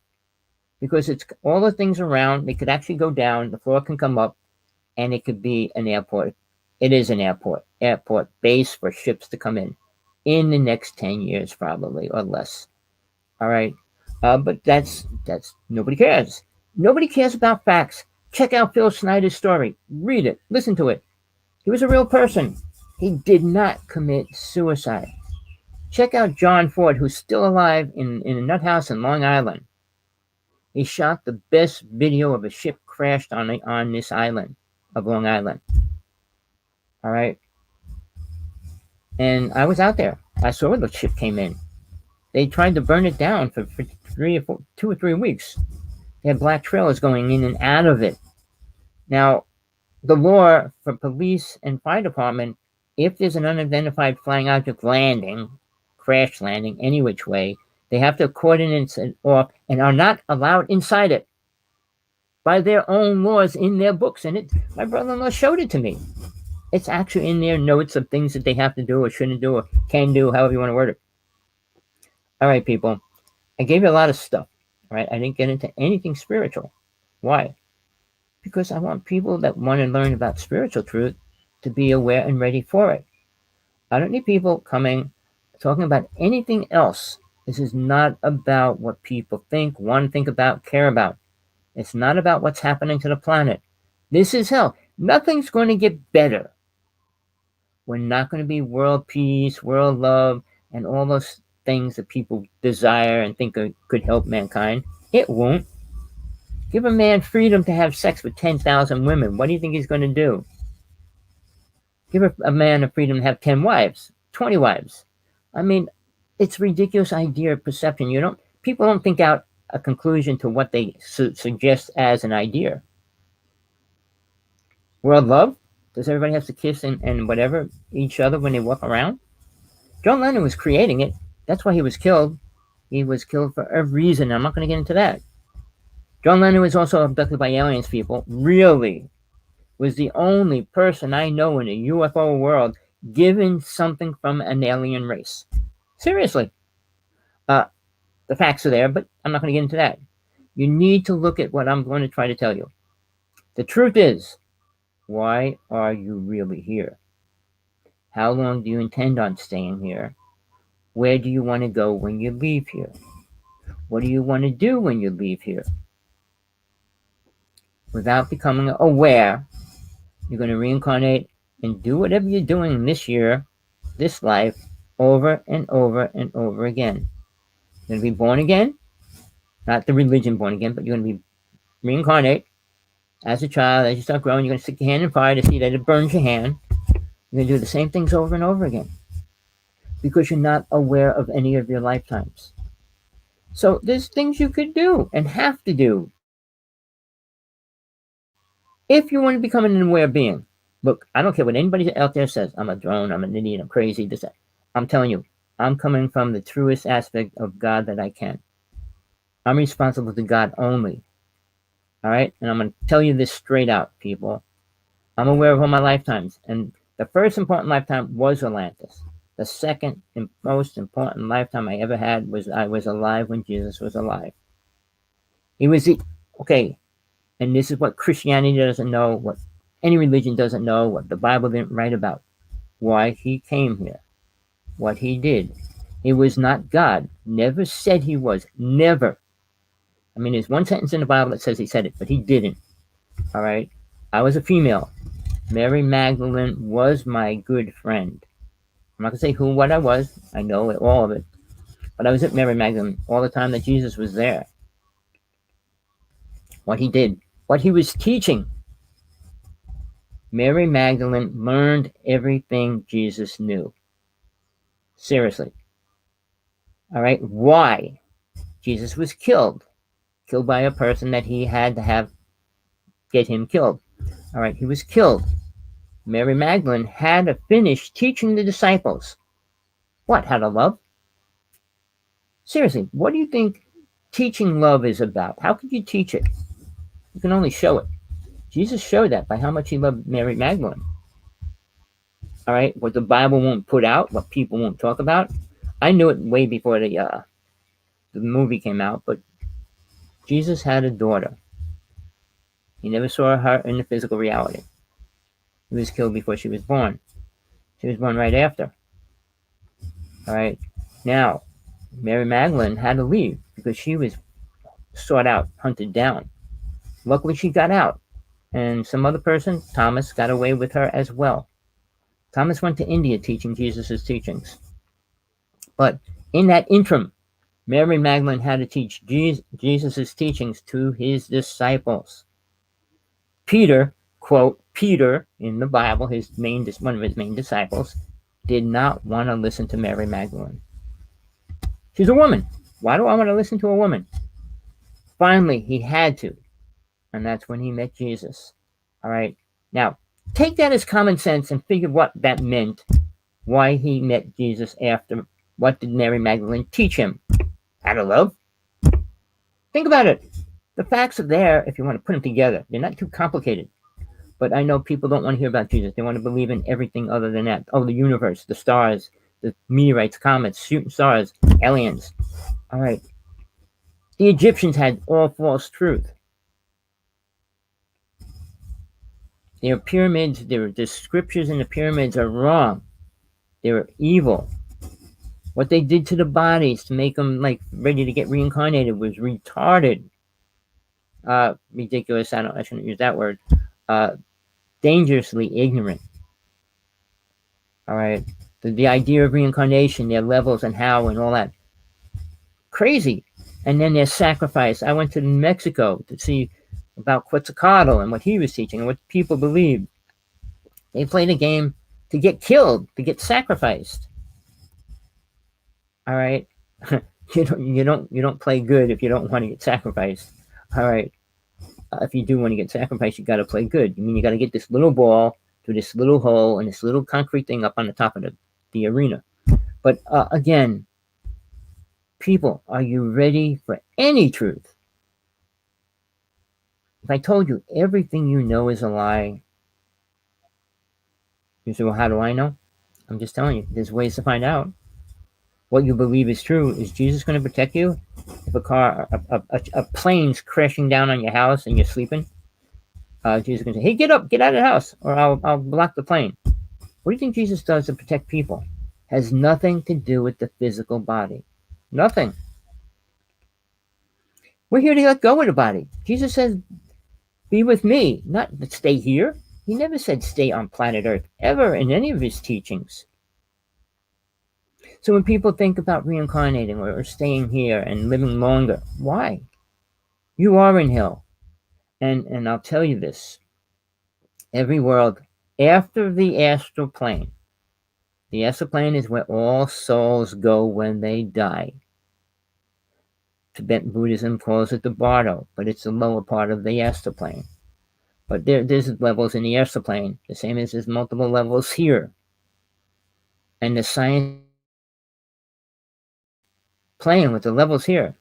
because it's all the things around. They could actually go down. The floor can come up, and it could be an airport. It is an airport base for ships to come in the next 10 years, probably, or less. All right. But that's nobody cares. Nobody cares about facts. Check out Phil Snyder's story. Read it. Listen to it. He was a real person. He did not commit suicide. Check out John Ford, who's still alive in a nut house in Long Island. He shot the best video of a ship crashed on this island of Long Island. All right. And I was out there. I saw when the ship came in. They tried to burn it down for 2 or 3 weeks. They had black trailers going in and out of it. Now, the law for police and fire department, if there's an unidentified flying object landing, crash landing, any which way, they have to coordinate it off and are not allowed inside it by their own laws in their books. And my brother-in-law showed it to me. It's actually in their notes of things that they have to do or shouldn't do or can do, however you want to word it. All right, people. I gave you a lot of stuff. All right. I didn't get into anything spiritual. Why? Because I want people that want to learn about spiritual truth to be aware and ready for it. I don't need people talking about anything else. This is not about what people think, want to think about, care about. It's not about what's happening to the planet. This is hell. Nothing's going to get better. We're not going to be world peace, world love, and all those things that people desire and think could help mankind. It won't. Give a man freedom to have sex with 10,000 women. What do you think he's going to do? Give a man the freedom to have 10 wives, 20 wives. I mean, it's a ridiculous idea of perception. People don't think out a conclusion to what they suggest as an idea. World love? Does everybody have to kiss and whatever each other when they walk around? John Lennon was creating it. That's why he was killed. He was killed for a reason. I'm not going to get into that. John Lennon was also abducted by aliens, people. Really. Was the only person I know in the UFO world given something from an alien race. Seriously. The facts are there, but I'm not going to get into that. You need to look at what I'm going to try to tell you. The truth is, why are you really here? How long do you intend on staying here? Where do you want to go when you leave here? What do you want to do when you leave here? Without becoming aware, you're going to reincarnate and do whatever you're doing this year, this life, over and over and over again. You're going to be born again, not the religion born again, but you're going to be reincarnate as a child. As you start growing, you're going to stick your hand in fire to see that it burns your hand. You're going to do the same things over and over again because you're not aware of any of your lifetimes. So there's things you could do and have to do if you want to become an aware being. Look, I don't care what anybody out there says. I'm a drone, I'm an idiot, I'm crazy, this, that. I'm telling you, I'm coming from the truest aspect of God that I can. I'm responsible to God only. All right? And I'm going to tell you this straight out, people. I'm aware of all my lifetimes. And the first important lifetime was Atlantis. The second and most important lifetime I ever had was I was alive when Jesus was alive. He was okay, and this is what Christianity doesn't know, what any religion doesn't know, what the Bible didn't write about. Why he came here. What he did. He was not God. Never said he was. Never. I mean, there's one sentence in the Bible that says he said it, but he didn't. All right? I was a female. Mary Magdalene was my good friend. I'm not going to say who, what I was. I know all of it. But I was at Mary Magdalene all the time that Jesus was there. What he did. What he was teaching. Mary Magdalene learned everything Jesus knew. Seriously. All right? Why? Jesus was killed. Killed by a person that he had to get him killed. All right? He was killed. Mary Magdalene had to finish teaching the disciples. What? How to love? Seriously, what do you think teaching love is about? How could you teach it? You can only show it. Jesus showed that by how much he loved Mary Magdalene. All right? What the Bible won't put out, what people won't talk about. I knew it way before the movie came out, but Jesus had a daughter. He never saw her in the physical reality. He was killed before she was born. She was born right after. All right? Now, Mary Magdalene had to leave because she was sought out, hunted down. Luckily, she got out. And some other person, Thomas, got away with her as well. Thomas went to India teaching Jesus' teachings. But in that interim, Mary Magdalene had to teach Jesus' teachings to his disciples. Peter, quote, Peter in the Bible, one of his main disciples, did not want to listen to Mary Magdalene. She's a woman. Why do I want to listen to a woman? Finally, he had to. And that's when he met Jesus. All right. Now, take that as common sense and figure what that meant. Why he met Jesus after. What did Mary Magdalene teach him? How to love? Think about it. The facts are there if you want to put them together. They're not too complicated. But I know people don't want to hear about Jesus. They want to believe in everything other than that. Oh, the universe, the stars, the meteorites, comets, shooting stars, aliens. All right. The Egyptians had all false truth. Their pyramids, the scriptures in the pyramids are wrong. They were evil. What they did to the bodies to make them like ready to get reincarnated was retarded. Ridiculous. I shouldn't use that word. Dangerously ignorant. All right. The idea of reincarnation, their levels and how and all that. Crazy. And then their sacrifice. I went to Mexico to see about Quetzalcoatl and what he was teaching and what people believed. They played a game to get killed, to get sacrificed. All right. You don't play good if you don't want to get sacrificed. All right. If you do want to get sacrificed, you got to play good. I mean, you got to get this little ball through this little hole and this little concrete thing up on the top of the arena. But again, people, are you ready for any truth? If I told you everything you know is a lie, you say, well, how do I know? I'm just telling you, there's ways to find out. What you believe is true. Is Jesus going to protect you? If a plane's crashing down on your house and you're sleeping, Jesus is going to say, hey, get up, get out of the house, or I'll block the plane. What do you think Jesus does to protect people? Has nothing to do with the physical body. Nothing. We're here to let go of the body. Jesus says, be with me, not stay here. He never said stay on planet Earth, ever in any of his teachings. So when people think about reincarnating or staying here and living longer, why? You are in hell. And I'll tell you this. Every world after the astral plane is where all souls go when they die. Tibetan Buddhism calls it the bardo, but it's the lower part of the astral plane. But there's levels in the astral plane, the same as there's multiple levels here. And the science playing with the levels here.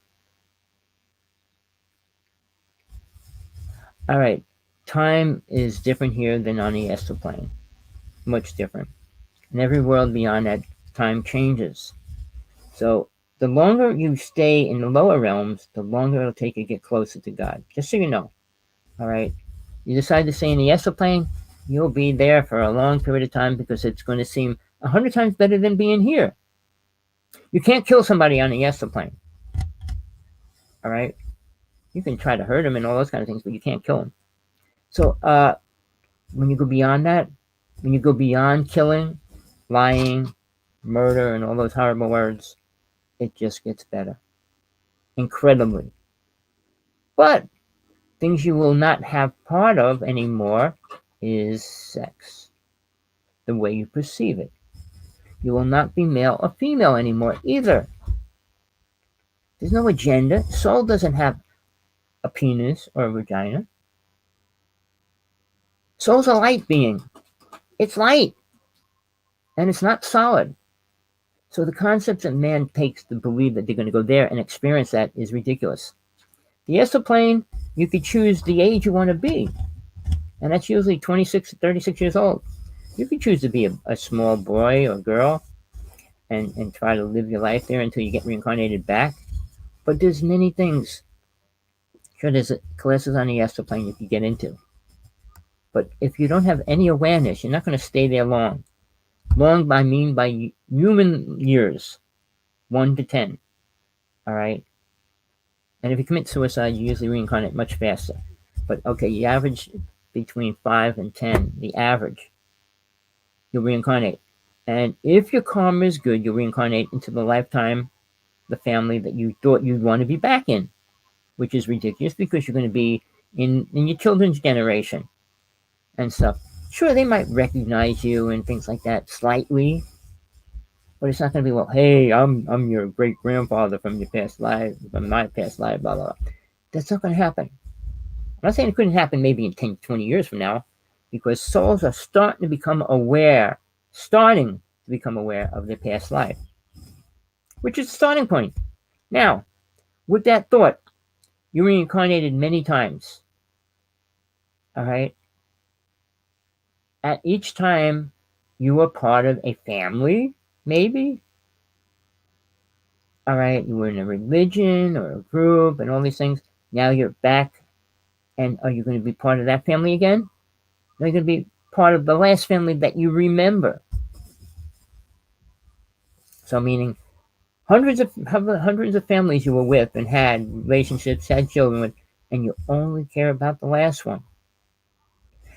All right, time is different here than on the astral plane. Much different. And every world beyond that, time changes. So the longer you stay in the lower realms, the longer it'll take you to get closer to God. Just so you know. All right. You decide to stay in the astral plane, you'll be there for a long period of time because it's going to seem 100 times better than being here. You can't kill somebody on the astral plane. All right. You can try to hurt them and all those kind of things, but you can't kill them. So when you go beyond that, when you go beyond killing, lying, murder, and all those horrible words, it just gets better. Incredibly. But things you will not have part of anymore is sex. The way you perceive it. You will not be male or female anymore either. There's no agenda. Soul doesn't have a penis or a vagina. Soul's a light being. It's light. And it's not solid. So the concept that man takes to believe that they're going to go there and experience that is ridiculous. The astral plane, you could choose the age you want to be. And that's usually 26 to 36 years old. You could choose to be a small boy or girl and try to live your life there until you get reincarnated back. But there's many things. Sure, there's classes on the astral plane you can get into. But if you don't have any awareness, you're not going to stay there long. Long, I mean by human years. 1 to 10. All right? And if you commit suicide, you usually reincarnate much faster. But okay, you average between 5 and 10, the average. You'll reincarnate. And if your karma is good, you'll reincarnate into the lifetime, the family that you thought you'd want to be back in. Which is ridiculous because you're going to be in your children's generation and stuff. Sure, they might recognize you and things like that slightly. But it's not going to be, well, hey, I'm your great grandfather from your past life, from my past life, blah, blah, blah. That's not going to happen. I'm not saying it couldn't happen maybe in 10, 20 years from now, because souls are starting to become aware of their past life, which is the starting point. Now, with that thought, you reincarnated many times. All right? At each time, you were part of a family, maybe. All right, you were in a religion or a group and all these things. Now you're back. And are you going to be part of that family again? Are you going to be part of the last family that you remember? So meaning hundreds of families you were with and had relationships, had children with, and you only care about the last one.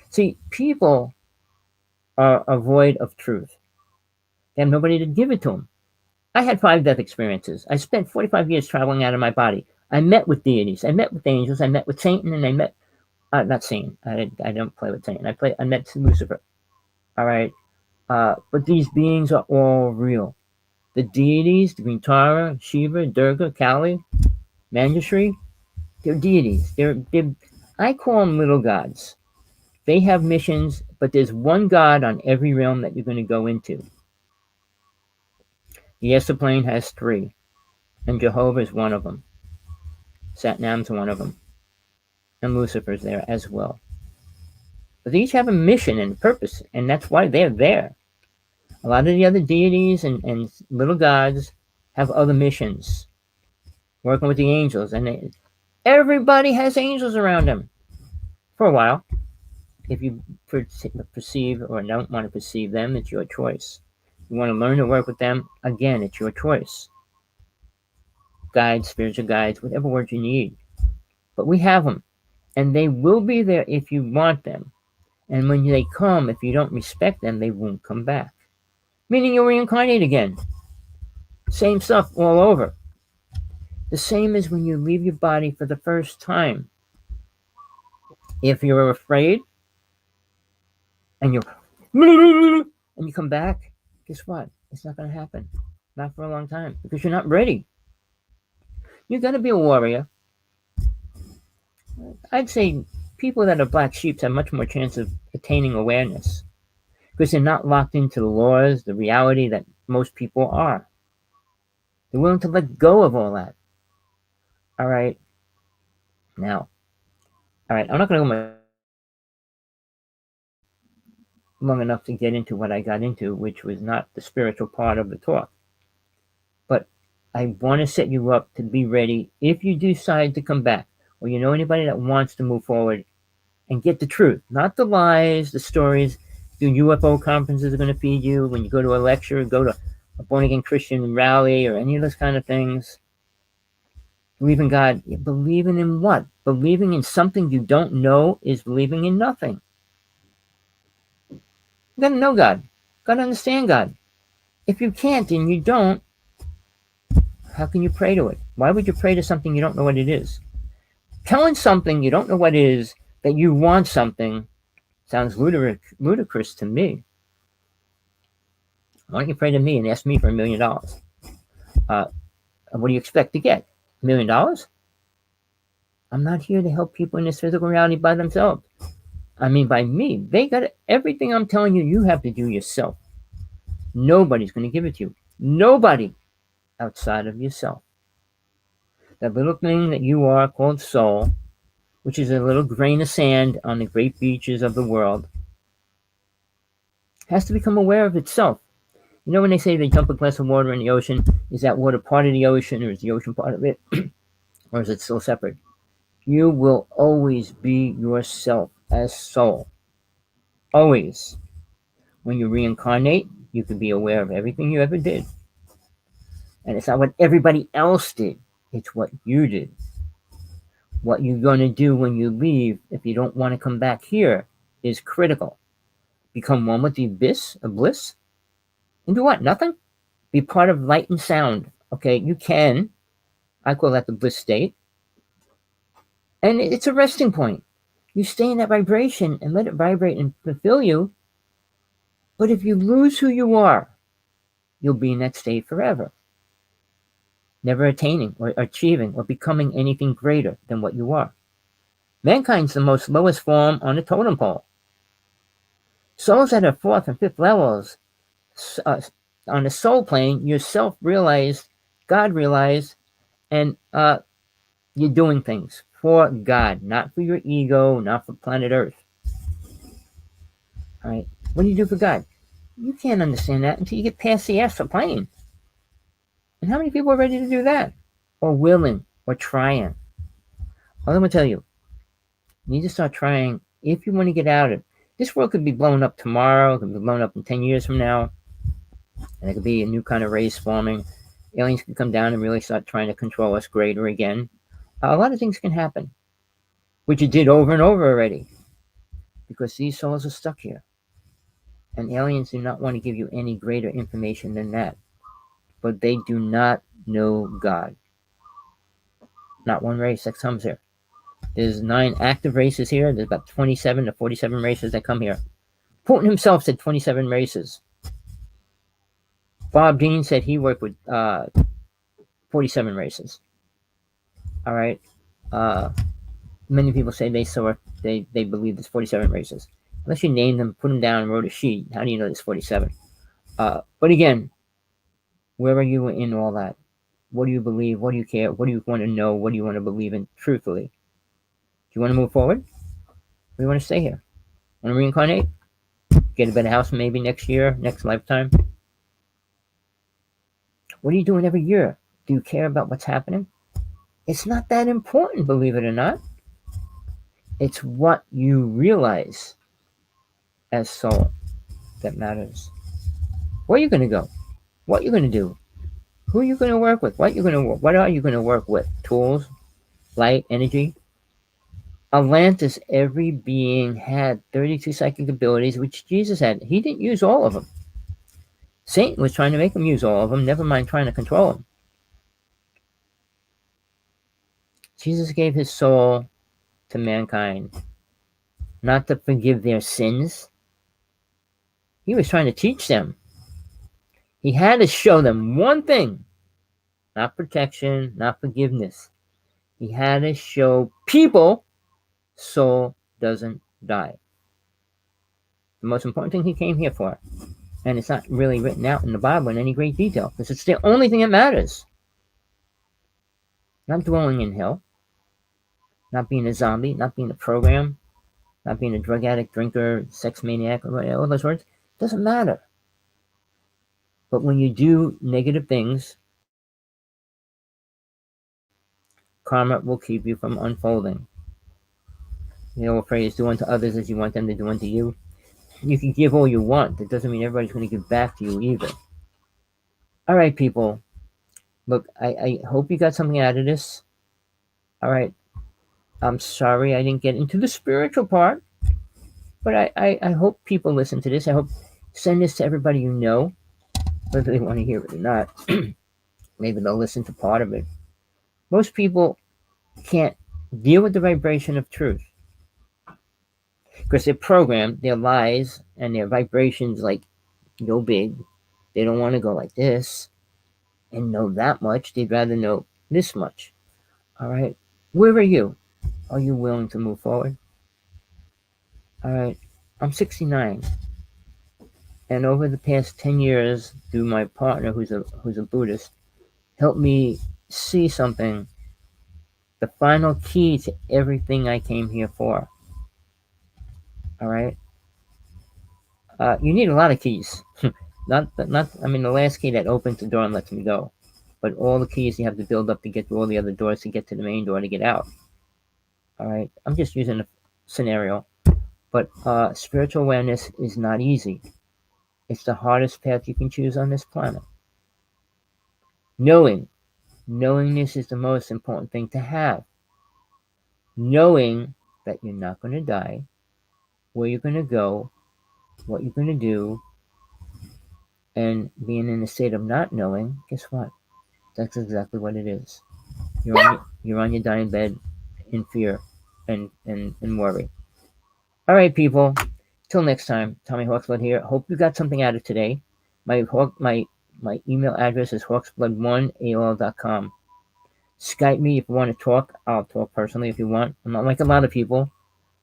See, people are void of truth. They have nobody to give it to them. I had 5 death experiences. I spent 45 years traveling out of my body. I met with deities. I met with angels. I met with Satan, and I met not Satan. I don't play with Satan. I met Lucifer. All right, but these beings are all real. The deities, the Tara, Shiva, Durga, Kali, Manjushri, they're deities. They're I call them little gods. They have missions, but there's one God on every realm that you're going to go into. The Esther plane has 3, and Jehovah is one of them. Satnam's one of them, and Lucifer's there as well. But they each have a mission and purpose, and that's why they're there. A lot of the other deities and little gods have other missions, working with the angels, and everybody has angels around them for a while. If you perceive or don't want to perceive them, it's your choice. You want to learn to work with them, again, it's your choice. Guides, spiritual guides, whatever word you need. But we have them, and they will be there if you want them. And when they come, if you don't respect them, they won't come back. Meaning you'll reincarnate again. Same stuff all over. The same as when you leave your body for the first time. If you're afraid, and you come back, guess what? It's not going to happen. Not for a long time, because you're not ready. You're going to be a warrior. I'd say people that are black sheep have much more chance of attaining awareness, because they're not locked into the laws, the reality that most people are. They're willing to let go of all that. All right. Now, all right, I'm not going to go long enough to get into what I got into, which was not the spiritual part of the talk. But I want to set you up to be ready if you decide to come back, or you know anybody that wants to move forward and get the truth, not the lies, the stories. The UFO conferences are going to feed you when you go to a lecture, go to a born-again Christian rally, or any of those kind of things. Believe in God. Believing in what? Believing in something you don't know is believing in nothing. You got to know God. Got to understand God. If you can't and you don't, how can you pray to it? Why would you pray to something you don't know what it is? Telling something you don't know what it is, that you want something, sounds ludicrous to me. Why don't you pray to me and ask me for $1 million? What do you expect to get? $1 million? I'm not here to help people in this physical reality by themselves. I mean, by me. They got everything I'm telling you, you have to do yourself. Nobody's going to give it to you. Nobody outside of yourself. That little thing that you are called soul, which is a little grain of sand on the great beaches of the world, has to become aware of itself. You know when they say they dump a glass of water in the ocean, is that water part of the ocean, or is the ocean part of it? Or is it still separate? You will always be yourself as soul. Always. When you reincarnate, you can be aware of everything you ever did. And it's not what everybody else did. It's what you did. What you're going to do when you leave, if you don't want to come back here, is critical. Become one with the abyss of bliss. And do what? Nothing? Be part of light and sound. Okay, you can. I call that the bliss state. And it's a resting point. You stay in that vibration and let it vibrate and fulfill you. But if you lose who you are, you'll be in that state forever. Never attaining or achieving or becoming anything greater than what you are. Mankind's the most lowest form on the totem pole. Souls that are 4th and 5th levels, on the soul plane, you're self-realized, God realized, and you're doing things for God, not for your ego, not for planet Earth. All right? What do you do for God? You can't understand that until you get past the astral plane. And how many people are ready to do that? Or willing, or trying? Well, I'm going to tell you, you need to start trying if you want to get out of it. This world could be blown up tomorrow, it could be blown up in 10 years from now, and it could be a new kind of race forming. Aliens can come down and really start trying to control us greater again. A lot of things can happen, which it did over and over already, because these souls are stuck here. And aliens do not want to give you any greater information than that. But they do not know God. Not one race that comes here. There's 9 active races here. There's about 27 to 47 races that come here. Putin himself said 27 races. Bob Dean said he worked with 47 races. All right. Uh, Many people say they believe there's 47 races. Unless you named them, put them down, and wrote a sheet, how do you know there's 47? But again, where are you in all that? What do you believe? What do you care? What do you want to know? What do you want to believe in truthfully? Do you want to move forward? Or do you want to stay here? Want to reincarnate? Get a better house maybe next year, next lifetime? What are you doing every year? Do you care about what's happening? It's not that important, believe it or not. It's what you realize as soul that matters. Where are you going to go? What are you going to do? Who are you going to work with? What are you going to work with? Tools, light, energy. Atlantis, every being had 32 psychic abilities, which Jesus had. He didn't use all of them. Satan was trying to make him use all of them, never mind trying to control him. Jesus gave his soul to mankind, not to forgive their sins. He was trying to teach them. He had to show them one thing, not protection, not forgiveness. He had to show people soul doesn't die. The most important thing he came here for. And it's not really written out in the Bible in any great detail, because it's the only thing that matters. Not dwelling in hell, not being a zombie, not being a program, not being a drug addict, drinker, sex maniac, or all those words. It doesn't matter. But when you do negative things, karma will keep you from unfolding. You know, a phrase, do unto others as you want them to do unto you. You can give all you want. That doesn't mean everybody's going to give back to you either. All right, people. Look, I hope you got something out of this. All right. I'm sorry I didn't get into the spiritual part, but I hope people listen to this. I hope send this to everybody you know, whether they want to hear it or not. Maybe they'll listen to part of it. Most people can't deal with the vibration of truth because they're programmed, their lies and their vibrations like go big. They don't want to go like this and know that much. They'd rather know this much. All right. Where are you? Are you willing to move forward? All right. I'm 69. And over the past 10 years, through my partner, who's a Buddhist, helped me see something, the final key to everything I came here for. All right? You need a lot of keys. not, I mean, the last key that opens the door and lets me go. But all the keys you have to build up to get through all the other doors to get to the main door to get out. All right? I'm just using a scenario. But spiritual awareness is not easy. It's the hardest path you can choose on this planet. Knowingness is the most important thing to have. Knowing that you're not going to die, where you're going to go, what you're going to do, and being in a state of not knowing, guess what? That's exactly what it is. You're on your dying bed in fear and worry. All right, people. Till next time, Tommy.Hawksblood here. Hope you got something out of today. My email address is hawksblood1@aol.com. Skype me if you want to talk. I'll talk personally if you want. I'm not like a lot of people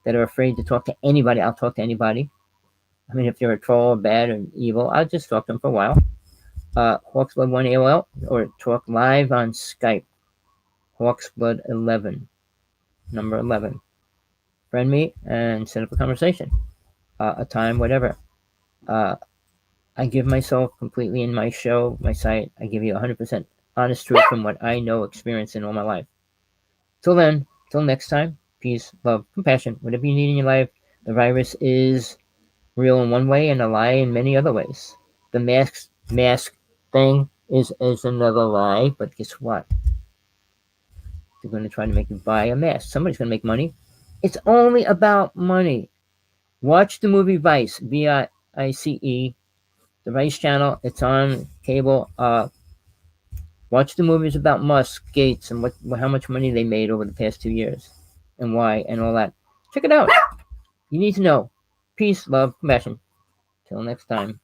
that are afraid to talk to anybody. I'll talk to anybody. I mean, if you're a troll or bad or evil, I'll just talk to them for a while. Hawksblood1 AOL, or talk live on Skype. Hawksblood11, number 11. Friend me and set up a conversation. A time, whatever. I give myself completely in my show, my site. I give you 100% honest truth from what I know, experience in all my life. Till then, till next time, peace, love, compassion, whatever you need in your life. The virus is real in one way and a lie in many other ways. The mask thing is another lie, but guess what? They're going to try to make you buy a mask. Somebody's going to make money. It's only about money. Watch the movie Vice, VICE, the Vice channel. It's on cable. Watch the movies about Musk, Gates, and how much money they made over the past 2 years, and why, and all that. Check it out. You need to know. Peace, love, compassion. Till next time.